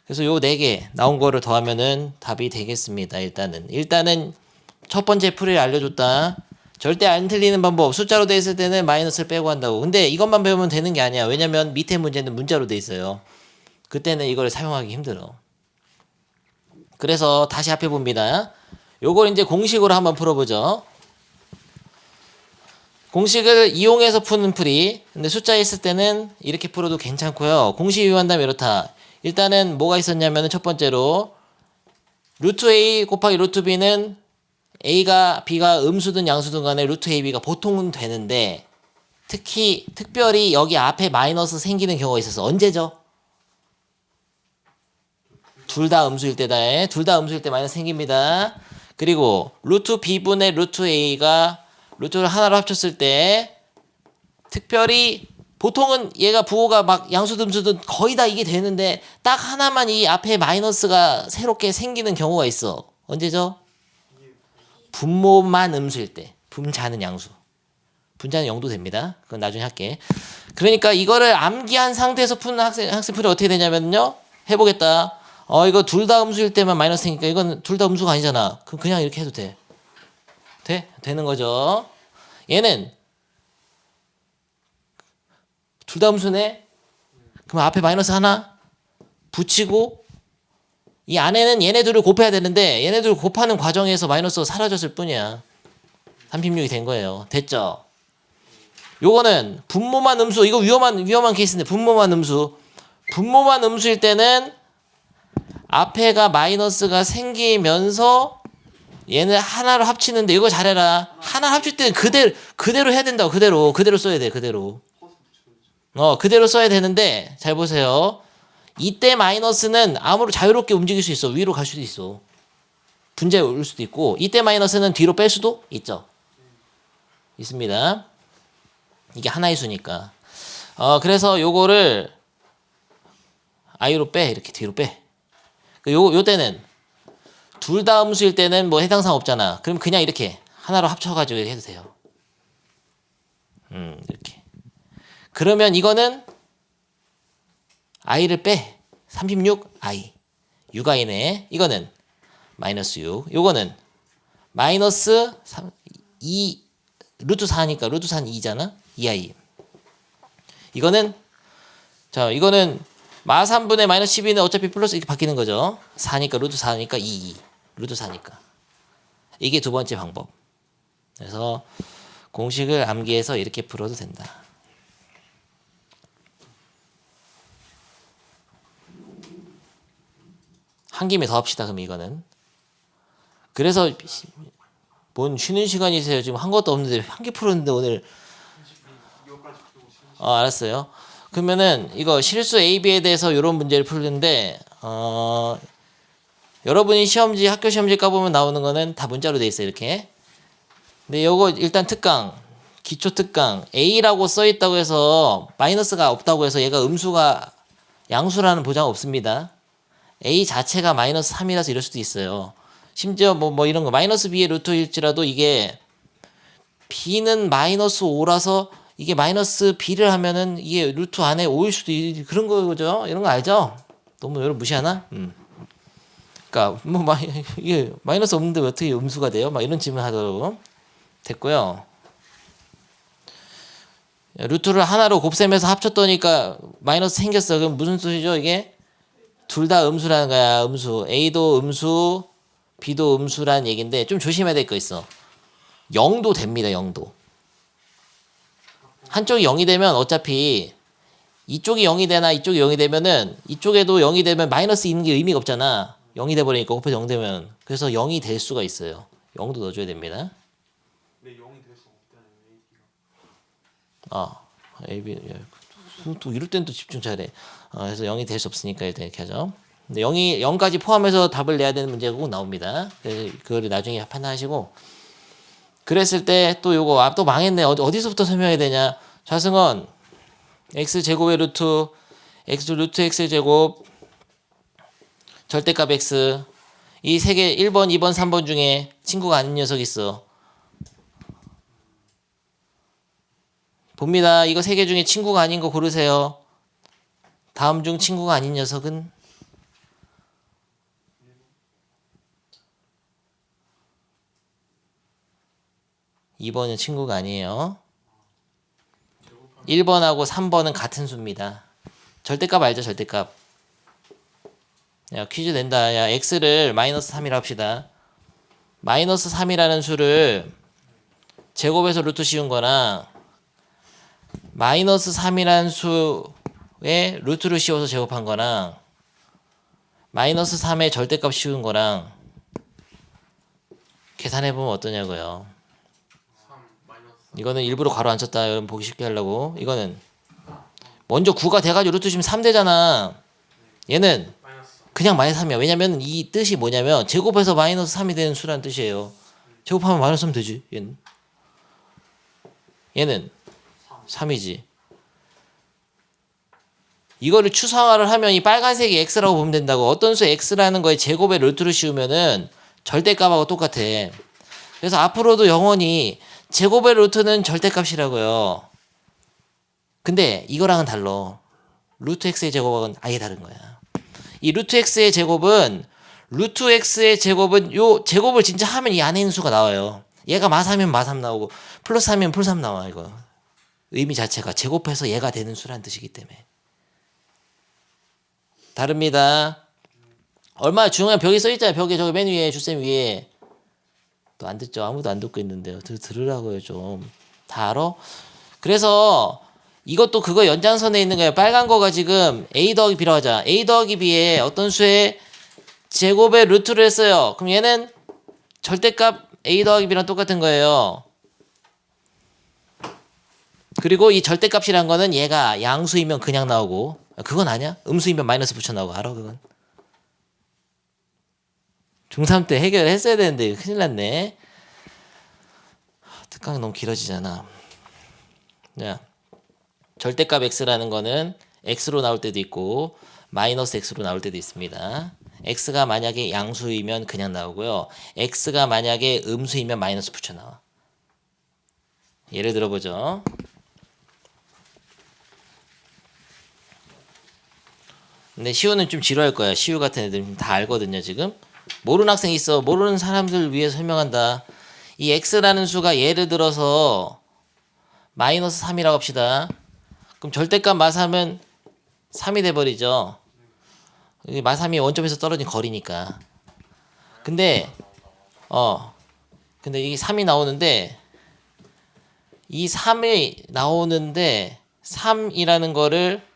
그래서 요 4개 나온 거를 더하면은 답이 되겠습니다. 일단은 첫 번째 풀이를 알려줬다. 절대 안 틀리는 방법. 숫자로 돼 있을 때는 마이너스를 빼고 한다고. 근데 이것만 배우면 되는 게 아니야. 왜냐면 밑에 문제는 문자로 돼 있어요. 그때는 이걸 사용하기 힘들어. 그래서 다시 합해 봅니다. 요걸 이제 공식으로 한번 풀어보죠. 공식을 이용해서 푸는 풀이. 근데 숫자 있을 때는 이렇게 풀어도 괜찮고요. 공식 이용한다면 이렇다. 일단은 뭐가 있었냐면 첫 번째로 루트 a 곱하기 루트 b는 a가 b가 음수든 양수든 간에 루트 ab가 보통은 되는데 특별히 여기 앞에 마이너스 생기는 경우가 있어서 언제죠? 둘 다 음수일 때다. 둘 다 음수일 때 마이너스 생깁니다. 그리고 루트 b분의 루트 a가 루트를 하나로 합쳤을 때 특별히 보통은 얘가 부호가 막 양수든 음수든 거의 다 이게 되는데 딱 하나만 이 앞에 마이너스가 새롭게 생기는 경우가 있어. 언제죠? 분모만 음수일 때. 분자는 양수. 분자는 0도 됩니다. 그건 나중에 할게. 그러니까 이거를 암기한 상태에서 푸는 학생풀이 어떻게 되냐면요. 해보겠다. 이거 둘 다 음수일 때만 마이너스 생기니까 이건 둘 다 음수가 아니잖아. 그럼 그냥 이렇게 해도 돼. 돼? 되는 거죠. 얘는 둘 다 음수네. 그럼 앞에 마이너스 하나 붙이고 이 안에는 얘네들을 곱해야 되는데 얘네들을 곱하는 과정에서 마이너스가 사라졌을 뿐이야. 36이 된 거예요. 됐죠? 요거는 분모만 음수. 이거 위험한 케이스인데 분모만 음수. 분모만 음수일 때는 앞에가 마이너스가 생기면서 얘는 하나로 합치는데 이거 잘해라. 하나 합칠 때는 그대로 해야 된다고. 그대로 써야 돼. 그대로 써야 되는데 잘 보세요. 이때 마이너스는 아무로 자유롭게 움직일 수 있어. 위로 갈 수도 있어. 분자에 올 수도 있고 이때 마이너스는 뒤로 뺄 수도 있죠. 있습니다. 이게 하나의 수니까. 그래서 요거를 i로 빼. 이렇게 뒤로 빼. 요 때는 둘 다 음수일 때는 뭐 해당사항 없잖아. 그럼 그냥 이렇게 하나로 합쳐가지고 이렇게 해도 돼요. 이렇게. 그러면 이거는 i를 빼. 36i. 6i네. 이거는 마이너스 6. 요거는 마이너스 2 루트 4니까 루트 4는 2잖아. 2i. 이거는 마 3분의 마이너스 12는 어차피 플러스 이렇게 바뀌는 거죠. 4니까 루트 4니까 2. 루트 4니까. 이게 두 번째 방법. 그래서 공식을 암기해서 이렇게 풀어도 된다. 한 김에 더 합시다. 그럼 이거는. 그래서 뭔 쉬는 시간이세요? 지금 한 것도 없는데 한 개 풀었는데 오늘. 이거까지 풀고 싶은지. 알았어요. 그러면은 이거 실수 A, B에 대해서 이런 문제를 풀는데 여러분이 학교 시험지 까보면 나오는 거는 다 문자로 돼 있어요. 이렇게. 근데 요거 일단 특강, 기초 특강 A라고 써 있다고 해서 마이너스가 없다고 해서 얘가 음수가 양수라는 보장 없습니다. A 자체가 마이너스 3이라서 이럴 수도 있어요. 심지어 뭐 이런 거 마이너스 B의 루트일지라도 이게 B는 마이너스 5라서 이게 마이너스 B를 하면은 이게 루트 안에 5일 수도 그런 거죠. 이런 거 알죠? 너무 여러분 무시하나? 그러니까 이게 마이너스 없는데 왜 어떻게 음수가 돼요? 막 이런 질문 하더라고. 됐고요. 루트를 하나로 곱셈해서 합쳤더니까 마이너스 생겼어. 그럼 무슨 소리죠? 이게 둘 다 음수라는 거야. 음수. A도 음수, B도 음수라는 얘기인데 좀 조심해야 될 거 있어. 0도 됩니다. 0도. 한쪽이 0이 되면 어차피 이쪽이 0이 되나 이쪽이 0이 되면은 이쪽에도 0이 되면 마이너스 있는 게 의미가 없잖아. 0이 돼버리니까 곱해서 0 되면. 그래서 0이 될 수가 있어요. 0도 넣어줘야 됩니다. 근데 0이 될 수 없다는 AB가. AB. 또 이럴 땐 또 집중 잘해. 그래서 0이 될 수 없으니까 일단 이렇게 하죠. 근데 0까지 포함해서 답을 내야 되는 문제가 꼭 나옵니다. 그거를 나중에 판단하시고. 그랬을 때 또 요거 또 망했네. 어디서부터 설명해야 되냐. 좌승원 x제곱의 루트 x 루트 x제곱 절대값 x 이 세 개 1번, 2번, 3번 중에 친구가 아닌 녀석 있어. 봅니다. 이거 세 개 중에 친구가 아닌 거 고르세요. 다음 중 친구가 아닌 녀석은 2번은 친구가 아니에요. 1번하고 3번은 같은 수입니다. 절대값 알죠? 절대값. 야, 퀴즈 낸다. 야, x를 마이너스 3이라 합시다. 마이너스 3이라는 수를 제곱해서 루트 씌운 거랑 마이너스 3이라는 수에 루트를 씌워서 제곱한 거랑 마이너스 3의 절대값 씌운 거랑 계산해보면 어떠냐고요. 3 마이너스 이거는 일부러 가로 안 쳤다. 여러분 보기 쉽게 하려고. 이거는 먼저 9가 돼가지고 루트 씌우면 3 되잖아. 얘는 마이너스 그냥 마이너스 3이야. 왜냐면 이 뜻이 뭐냐면 제곱해서 마이너스 3이 되는 수라는 뜻이에요. 제곱하면 마이너스 3 되지. 얘는 3이지. 이거를 추상화를 하면 이 빨간색이 x라고 보면 된다고. 어떤 수 x라는 거에 제곱에 루트를 씌우면은 절대값하고 똑같아. 그래서 앞으로도 영원히 제곱의 루트는 절대값이라고요. 근데 이거랑은 달라. 루트 x의 제곱은 아예 다른 거야. 이 루트 x의 제곱은 루트 x의 제곱은 요 제곱을 진짜 하면 이 안에 있는 수가 나와요. 얘가 마3이면 마3 나오고 플러스 3이면 플러스 3 나와. 이거 의미 자체가 제곱해서 얘가 되는 수란 뜻이기 때문에 다릅니다. 얼마나 중요한 벽에 써있잖아요. 벽에 저기 맨 위에 주쌤 위에. 또 안 듣죠. 아무도 안 듣고 있는데요. 들으라고요 좀. 다 알아? 그래서 이것도 그거 연장선에 있는 거예요. 빨간 거가 지금 a 더하기 b라고 하자. a 더하기 b에 어떤 수의 제곱의 루트를 했어요. 그럼 얘는 절대값 a 더하기 b랑 똑같은 거예요. 그리고 이 절대값이란 거는 얘가 양수이면 그냥 나오고 그건 아니야? 음수이면 마이너스 붙여 나오고 알아 그건? 중3 때 해결했어야 되는데 큰일 났네. 특강이 너무 길어지잖아. 자, 절대값 x라는 거는 x로 나올 때도 있고 마이너스 x로 나올 때도 있습니다. x가 만약에 양수이면 그냥 나오고요. x가 만약에 음수이면 마이너스 붙여 나와. 예를 들어보죠. 근데 시우는 좀 지루할 거야. 시우 같은 애들 다 알거든요 지금. 모르는 학생 있어. 모르는 사람들 위해 설명한다. 이 x라는 수가 예를 들어서 마이너스 3이라고 합시다. 그럼 절대값 마3은 3이 돼버리죠. 마3이 원점에서 떨어진 거리니까. 근데 근데 이게 3이 나오는데 이 3이 나오는데 3이라는 거를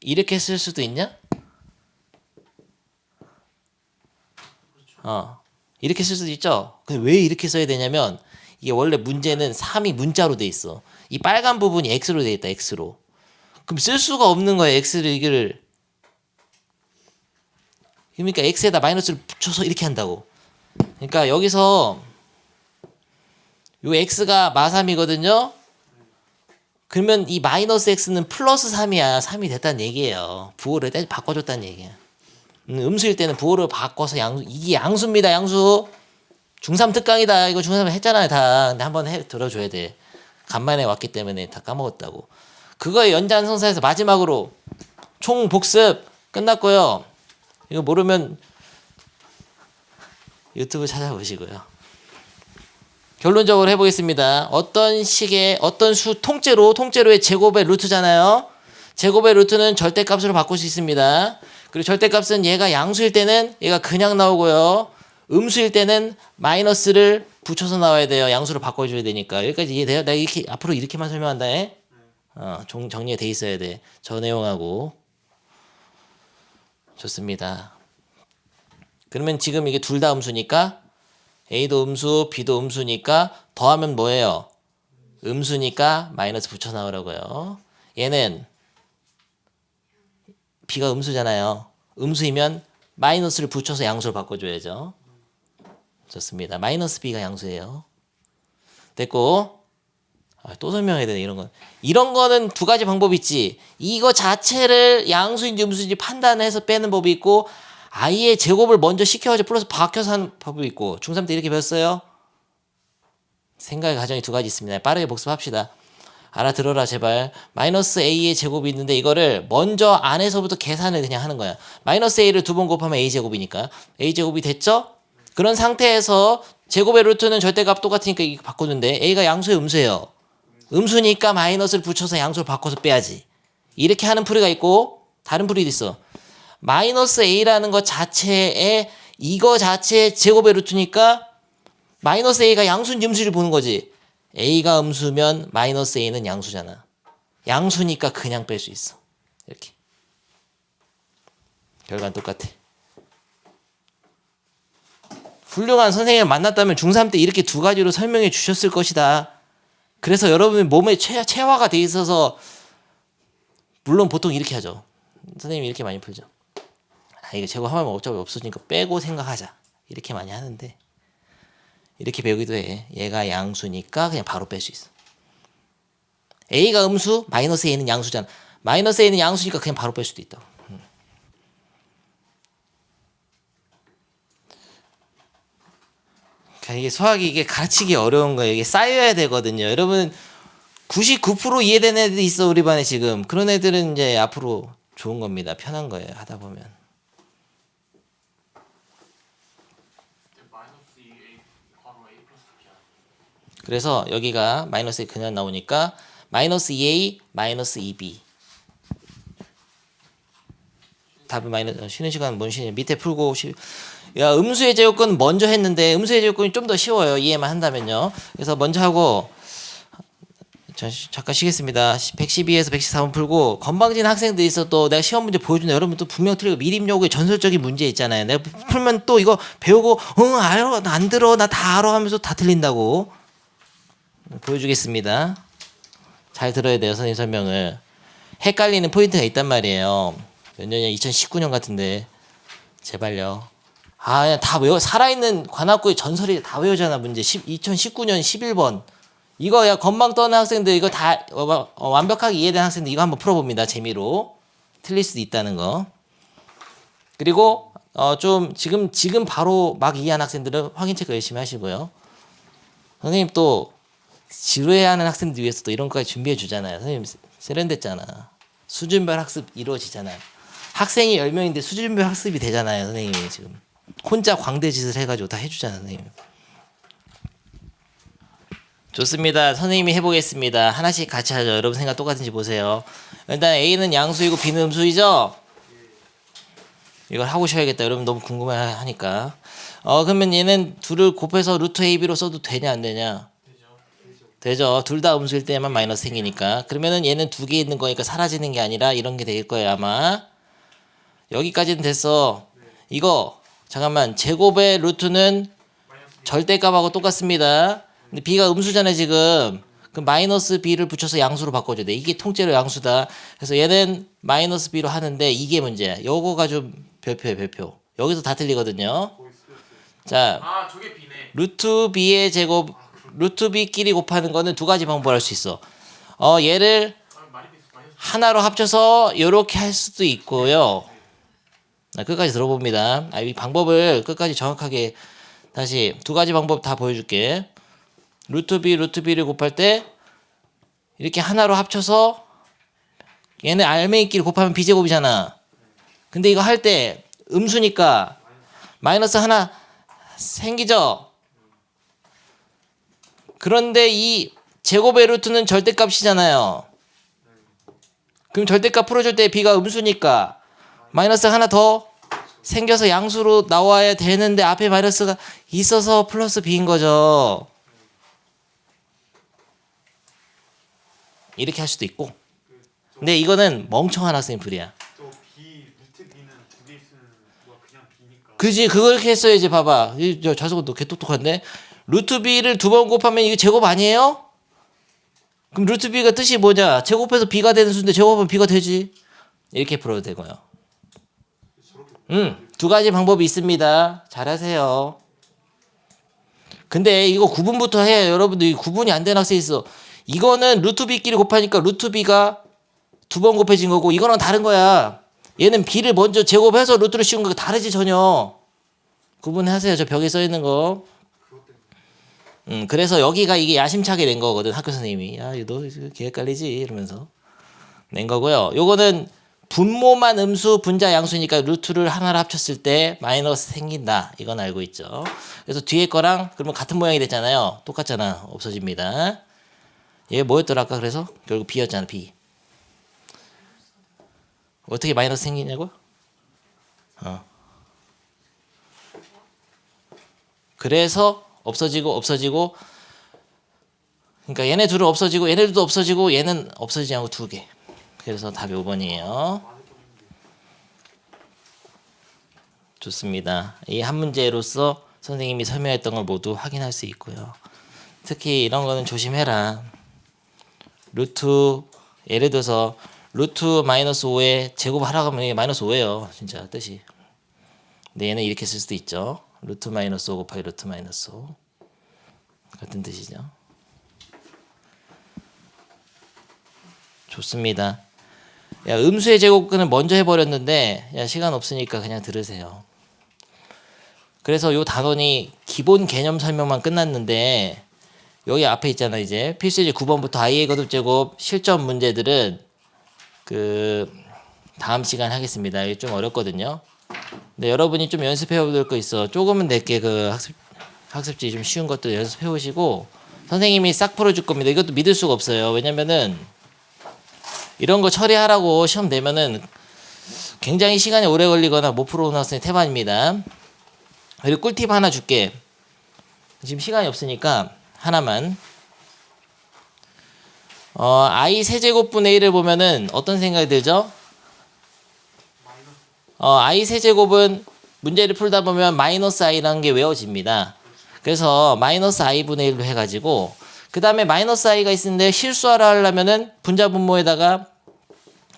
이렇게 쓸 수도 있냐? 이렇게 쓸 수도 있죠. 근데 왜 이렇게 써야 되냐면 이게 원래 문제는 3이 문자로 돼 있어. 이 빨간 부분이 x로 돼 있다. x로. 그럼 쓸 수가 없는 거야. x를 이거를. 그러니까 x에다 마이너스를 붙여서 이렇게 한다고. 그러니까 여기서 요 x가 마3이거든요. 그러면 이 마이너스 x는 플러스 3이야. 3이 됐다는 얘기예요. 부호를 바꿔줬다는 얘기야. 음수일 때는 부호를 바꿔서 양수. 이게 양수입니다. 양수. 중3 특강이다. 이거 중3 했잖아요 다. 근데 한번 들어줘야 돼. 간만에 왔기 때문에 다 까먹었다고. 그거의 연장선상에서 마지막으로 총 복습 끝났고요. 이거 모르면 유튜브 찾아보시고요. 결론적으로 해보겠습니다. 어떤 식의 어떤 수 통째로의 제곱의 루트잖아요. 제곱의 루트는 절대값으로 바꿀 수 있습니다. 그리고 절대값은 얘가 양수일 때는 얘가 그냥 나오고요. 음수일 때는 마이너스를 붙여서 나와야 돼요. 양수로 바꿔줘야 되니까. 여기까지 이해돼요? 내가 이렇게 앞으로 이렇게만 설명한다. 정리가 돼 있어야 돼. 저 내용하고. 좋습니다. 그러면 지금 이게 둘 다 음수니까 A도 음수, B도 음수니까 더하면 뭐예요? 음수니까 마이너스 붙여 나오라고요. 얘는 B가 음수잖아요. 음수이면 마이너스를 붙여서 양수로 바꿔줘야죠. 좋습니다. 마이너스 b가 양수예요. 됐고, 또 설명해야 되네 이런 건. 이런 거는 두 가지 방법이 있지. 이거 자체를 양수인지 음수인지 판단해서 빼는 법이 있고, i의 제곱을 먼저 시켜가지고 플러스 바뀌어서 하는 법이 있고. 중3 때 이렇게 배웠어요? 생각의 과정이 두 가지 있습니다. 빠르게 복습합시다. 알아들어라 제발. 마이너스 a의 제곱이 있는데 이거를 먼저 안에서부터 계산을 그냥 하는 거야. 마이너스 a를 두 번 곱하면 a 제곱이니까 a 제곱이 됐죠? 그런 상태에서 제곱의 루트는 절대값 똑같으니까 이거 바꾸는데 a가 양수예요 음수예요? 음수니까 마이너스를 붙여서 양수를 바꿔서 빼야지. 이렇게 하는 풀이가 있고 다른 풀이도 있어. 마이너스 a라는 것 자체에 이거 자체의 제곱의 루트니까 마이너스 a가 양수인지 음수인지 보는 거지. a가 음수면 마이너스 a는 양수잖아. 양수니까 그냥 뺄 수 있어. 이렇게. 결과는 똑같아. 훌륭한 선생님을 만났다면 중3 때 이렇게 두 가지로 설명해 주셨을 것이다. 그래서 여러분 몸에 체화가 돼 있어서 물론 보통 이렇게 하죠. 선생님이 이렇게 많이 풀죠. 이거 제곱하면 어차피 없어지니까 빼고 생각하자. 이렇게 많이 하는데 이렇게 배우기도 해. 얘가 양수니까 그냥 바로 뺄 수 있어. a가 음수, 마이너스 a는 양수잖아. 마이너스 a는 양수니까 그냥 바로 뺄 수도 있다고. 그러니까 이게 수학이 이게 가르치기 어려운 거예요. 이게 쌓여야 되거든요. 여러분 99% 이해되는 애들이 있어 우리 반에 지금. 그런 애들은 이제 앞으로 좋은 겁니다. 편한 거예요. 하다 보면. 마이너스 2a 바로 a 플러스 b 그래서 여기가 마이너스 그냥 나오니까 마이너스 2a 마이너스 2b. 답은 마이너스 쉬는 시간 뭔 쉬는 밑에 풀고 야 음수의 제곱권 먼저 했는데 음수의 제곱권이 좀 더 쉬워요. 이해만 한다면요. 그래서 먼저 하고 잠깐 쉬겠습니다. 112에서 114번 풀고 건방진 학생들이 있어 또 내가 시험 문제 보여준다. 여러분 또 분명 틀리고 미림요구의 전설적인 문제 있잖아요. 내가 풀면 또 이거 배우고 알아 안 들어 나 다 알아 하면서 다 틀린다고 보여주겠습니다. 잘 들어야 돼요 선생님 설명을. 헷갈리는 포인트가 있단 말이에요. 몇 년이야 2019년 같은데 제발요. 그냥 다 외워. 살아있는 관악구의 전설이 다 외우잖아 문제. 2019년 11번. 이거 야 건방 떠는 학생들 이거 다 완벽하게 이해된 학생들 이거 한번 풀어봅니다. 재미로. 틀릴 수도 있다는 거. 그리고 좀 지금 바로 막 이해한 학생들은 확인 체크 열심히 하시고요. 선생님 또 지루해하는 학생들 위해서 또 이런 거까지 준비해 주잖아요. 선생님 세련됐잖아. 수준별 학습 이루어지잖아요. 학생이 10명인데 수준별 학습이 되잖아요. 선생님이 지금. 혼자 광대짓을 해가지고 다 해주잖아 선생님. 좋습니다. 선생님이 해보겠습니다. 하나씩 같이 하죠. 여러분 생각 똑같은지 보세요. 일단 A는 양수이고 B는 음수이죠? 이걸 하고 쉬어야겠다. 여러분 너무 궁금해하니까. 그러면 얘는 둘을 곱해서 루트 AB로 써도 되냐 안 되냐? 되죠. 둘 다 음수일 때만 마이너스 생기니까. 그러면은 얘는 두 개 있는 거니까 사라지는 게 아니라 이런 게 될 거예요 아마. 여기까지는 됐어. 이거 잠깐만 제곱의 루트는 절대값하고 똑같습니다. 근데 b가 음수잖아요 지금. 그럼 마이너스 b를 붙여서 양수로 바꿔줘야 돼. 이게 통째로 양수다. 그래서 얘는 마이너스 b로 하는데 이게 문제야. 요거가 좀 별표예요 별표. 여기서 다 틀리거든요. 자 저게 b네. 루트 b의 제곱 루트 b끼리 곱하는 거는 두 가지 방법을 할 수 있어. 얘를 하나로 합쳐서 요렇게 할 수도 있고요. 끝까지 들어봅니다. 이 방법을 끝까지 정확하게 다시 두 가지 방법 다 보여줄게. 루트 b를 곱할 때 이렇게 하나로 합쳐서 얘네 알맹이끼리 곱하면 b제곱이잖아. 근데 이거 할 때 음수니까 마이너스 하나 생기죠. 그런데 이 제곱의 루트는 절대값이잖아요. 그럼 절대값 풀어줄 때 b가 음수니까 마이너스 하나 더 생겨서 양수로 나와야 되는데 앞에 마이너스가 있어서 플러스 b인 거죠. 이렇게 할 수도 있고. 근데 이거는 멍청한 학생 풀이야. 저 b 루트 b는 두 개 있으면 그냥 b니까. 그지 그렇게 했어야지. 봐봐. 자석은 너 개똑똑한데. 루트 b를 두 번 곱하면 이게 제곱 아니에요? 그럼 루트 b가 뜻이 뭐냐? 제곱해서 b가 되는 수인데 제곱하면 b가 되지. 이렇게 풀어도 되고요. 저렇게 두 가지 방법이 있습니다. 잘하세요. 근데 이거 구분부터 해요. 여러분들 이 구분이 안 되는 학생이 있어. 이거는 루트 b끼리 곱하니까 루트 b가 두 번 곱해진 거고 이거랑 다른 거야. 얘는 b를 먼저 제곱해서 루트를 씌운 거가 다르지 전혀. 구분하세요. 저 벽에 써 있는 거. 그래서 여기가 이게 야심차게 낸 거거든. 학교 선생님이. 야, 너 개 헷갈리지? 이러면서 낸 거고요. 요거는 분모만 음수, 분자 양수니까 루트를 하나로 합쳤을 때 마이너스 생긴다. 이건 알고 있죠. 그래서 뒤에 거랑 그러면 같은 모양이 됐잖아요. 똑같잖아. 없어집니다. 얘 뭐였더라 아까 그래서? 결국 b였잖아. b. 어떻게 마이너스 생기냐고? 그래서 없어지고 그러니까 얘네 둘은 없어지고 얘네들도 없어지고 얘는 없어지지 않고 두 개. 그래서 답이 5번이에요. 좋습니다. 이 한 문제로서 선생님이 설명했던 걸 모두 확인할 수 있고요. 특히 이런 거는 조심해라. 루트 예를 들어서 루트 마이너스 5에 제곱하라고 하면 이게 마이너스 5예요. 진짜 뜻이. 근데 얘는 이렇게 쓸 수도 있죠. 루트 마이너스 5 곱하기 루트 마이너스 5 같은 뜻이죠. 좋습니다. 야, 음수의 제곱근은 먼저 해버렸는데 야, 시간 없으니까 그냥 들으세요. 그래서 요 단원이 기본 개념 설명만 끝났는데 여기 앞에 있잖아. 이제 필수제 9번부터 i의 거듭제곱 실전 문제들은 그 다음 시간에 하겠습니다. 이게 좀 어렵거든요. 근데 여러분이 좀 연습해 볼 거 있어. 조금은 내게 그 학습지 좀 쉬운 것들 연습해 오시고 선생님이 싹 풀어줄 겁니다. 이것도 믿을 수가 없어요. 왜냐면은 이런 거 처리하라고 시험 내면은 굉장히 시간이 오래 걸리거나 못 풀어오는 학생이 태반입니다. 그리고 꿀팁 하나 줄게. 지금 시간이 없으니까 하나만. i 세제곱분의 1을 보면은 어떤 생각이 들죠? i 세제곱은 문제를 풀다 보면 마이너스 i라는 게 외워집니다. 그래서 마이너스 i분의 1로 해가지고 그 다음에 마이너스 i가 있는데 실수하라 하려면은 분자 분모에다가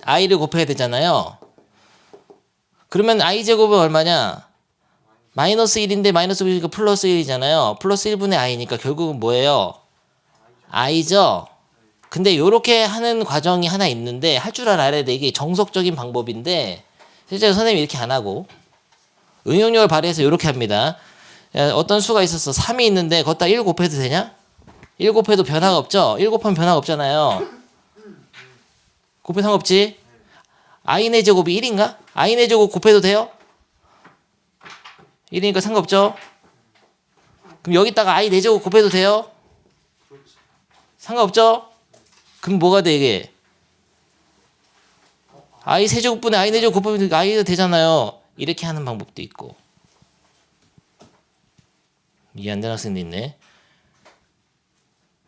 i를 곱해야 되잖아요. 그러면 i 제곱은 얼마냐? 마이너스 1인데 마이너스 1이니까 플러스 1이잖아요. 플러스 1분의 i니까 결국은 뭐예요? i죠. 근데 요렇게 하는 과정이 하나 있는데 할 줄 알아야 돼. 이게 정석적인 방법인데 실제로 선생님이 이렇게 안 하고 응용력을 발휘해서 요렇게 합니다. 야, 어떤 수가 있었어. 3이 있는데 거기다 1 곱해도 되냐? 1 곱해도 변화가 없죠? 1 곱하면 변화가 없잖아요. 곱해 상관없지? i의 제곱이 1인가? i의 제곱 곱해도 돼요? 1이니까 상관없죠? 그럼 여기다가 i 4제곱 곱해도 돼요? 상관없죠? 그럼 뭐가 돼 이게? i 세제곱분에 i 4제곱 곱하면 i가 되잖아요. 이렇게 하는 방법도 있고. 이해 안 되는 학생도 있네.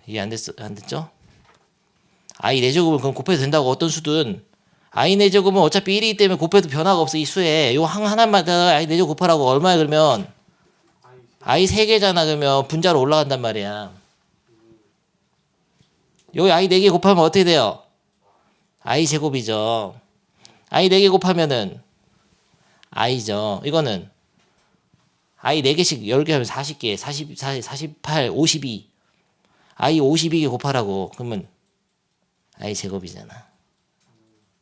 이해 안 됐죠? i 4제곱을 그럼 곱해도 된다고 어떤 수든 i 4제곱은 어차피 1이기 때문에 곱해도 변화가 없어 이 수에. 요 하나마다 i 4제곱 곱하라고 얼마야 그러면 i 3개잖아. 그러면 분자로 올라간단 말이야. 여기 i 4개 곱하면 어떻게 돼요? i 제곱이죠. i 4개 곱하면은 i죠. 이거는 i 4개씩 10개 하면 40개, 48, 52. i 52개 곱하라고. 그러면 i 제곱이잖아.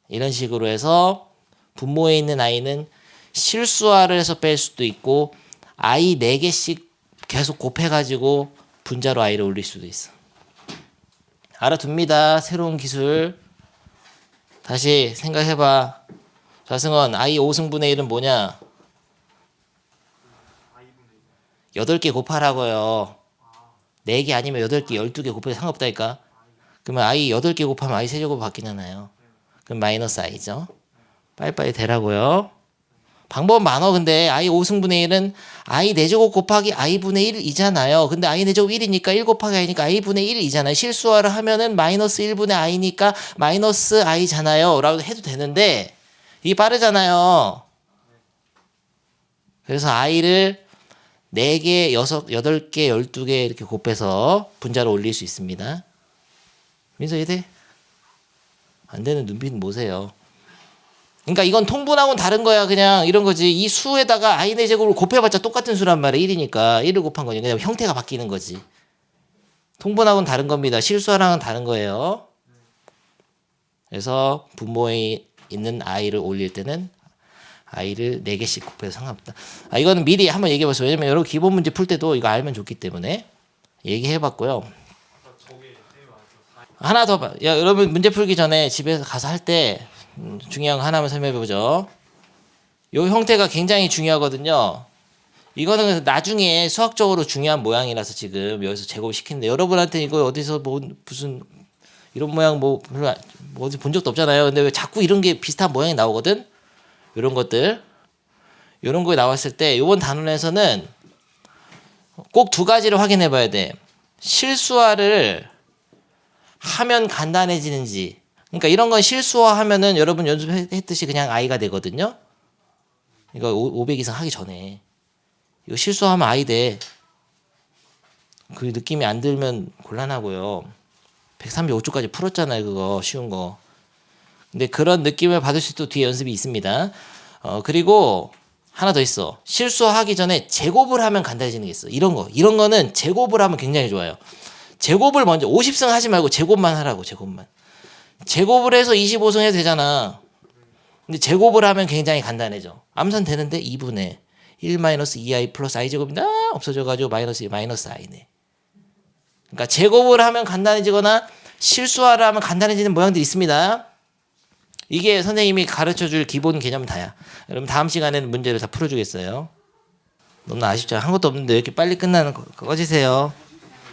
이런 식으로 해서 분모에 있는 i는 실수화를 해서 뺄 수도 있고 i 4개씩 계속 곱해가지고 분자로 i를 올릴 수도 있어. 알아둡니다. 새로운 기술. 다시 생각해봐. 좌승원 i 5승분의 1은 뭐냐? 8개 곱하라고요. 4개 아니면 8개, 12개 곱해도 상관없다니까. 그러면 i 8개 곱하면 i 세제곱 바뀌잖아요. 그럼 마이너스 i죠. 빨리빨리 되라고요. 방법은 많어. 근데 i 5승분의 1은 i 4제곱 곱하기 i분의 1이잖아요. 근데 i 4제곱 1이니까 1 곱하기 i니까 i분의 1이잖아요. 실수화를 하면은 마이너스 1분의 i니까 마이너스 i잖아요. 라고 해도 되는데 이게 빠르잖아요. 그래서 i를 4개, 6, 8개, 12개 이렇게 곱해서 분자로 올릴 수 있습니다. 민서 이해돼? 안 되는 눈빛 보세요. 그러니까 이건 통분하고는 다른 거야. 그냥 이런 거지. 이 수에다가 i 4제곱을 곱해봤자 똑같은 수란 말이야. 1이니까 1을 곱한 거지. 그냥 형태가 바뀌는 거지. 통분하고는 다른 겁니다. 실수하랑은 다른 거예요. 그래서 분모에 있는 i를 올릴 때는 i를 4개씩 곱해서 상관없다. 이거는 미리 한번 얘기해봤어요. 왜냐면 여러 기본 문제 풀 때도 이거 알면 좋기 때문에 얘기해봤고요. 하나 더 봐. 야, 여러분 문제 풀기 전에 집에서 가서 할 때 중요한 거 하나만 설명해보죠. 요 형태가 굉장히 중요하거든요. 이거는 나중에 수학적으로 중요한 모양이라서 지금 여기서 제곱시키는데 여러분한테 이거 어디서 뭐 무슨 이런 모양 뭐 별로 어디 본 적도 없잖아요. 근데 왜 자꾸 이런 게 비슷한 모양이 나오거든? 이런 것들. 이런 거에 나왔을 때 이번 단원에서는 꼭 두 가지를 확인해 봐야 돼. 실수화를 하면 간단해지는지. 그러니까 이런 건 실수화하면은 여러분 연습했듯이 그냥 i가 되거든요. 이거 500 이상 하기 전에. 이거 실수하면 i 돼. 그 느낌이 안 들면 곤란하고요. 135쪽까지 풀었잖아요. 그거 쉬운 거. 근데 그런 느낌을 받을 수 있도록 뒤에 연습이 있습니다. 그리고 하나 더 있어. 실수하기 전에 제곱을 하면 간단해지는 게 있어. 이런 거는 제곱을 하면 굉장히 좋아요. 제곱을 먼저 50승 하지 말고 제곱만 하라고. 제곱을 해서 25승 해도 되잖아. 근데 제곱을 하면 굉장히 간단해져. 암산 되는데 2분의 1-2i 플러스 i제곱이 다 없어져가지고 마이너스 i네. 그러니까 제곱을 하면 간단해지거나 실수화를 하면 간단해지는 모양들이 있습니다. 이게 선생님이 가르쳐줄 기본 개념 다야. 여러분 다음 시간에는 문제를 다 풀어주겠어요. 너무 아쉽죠? 한 것도 없는데 왜 이렇게 빨리 끝나는 거 꺼지세요.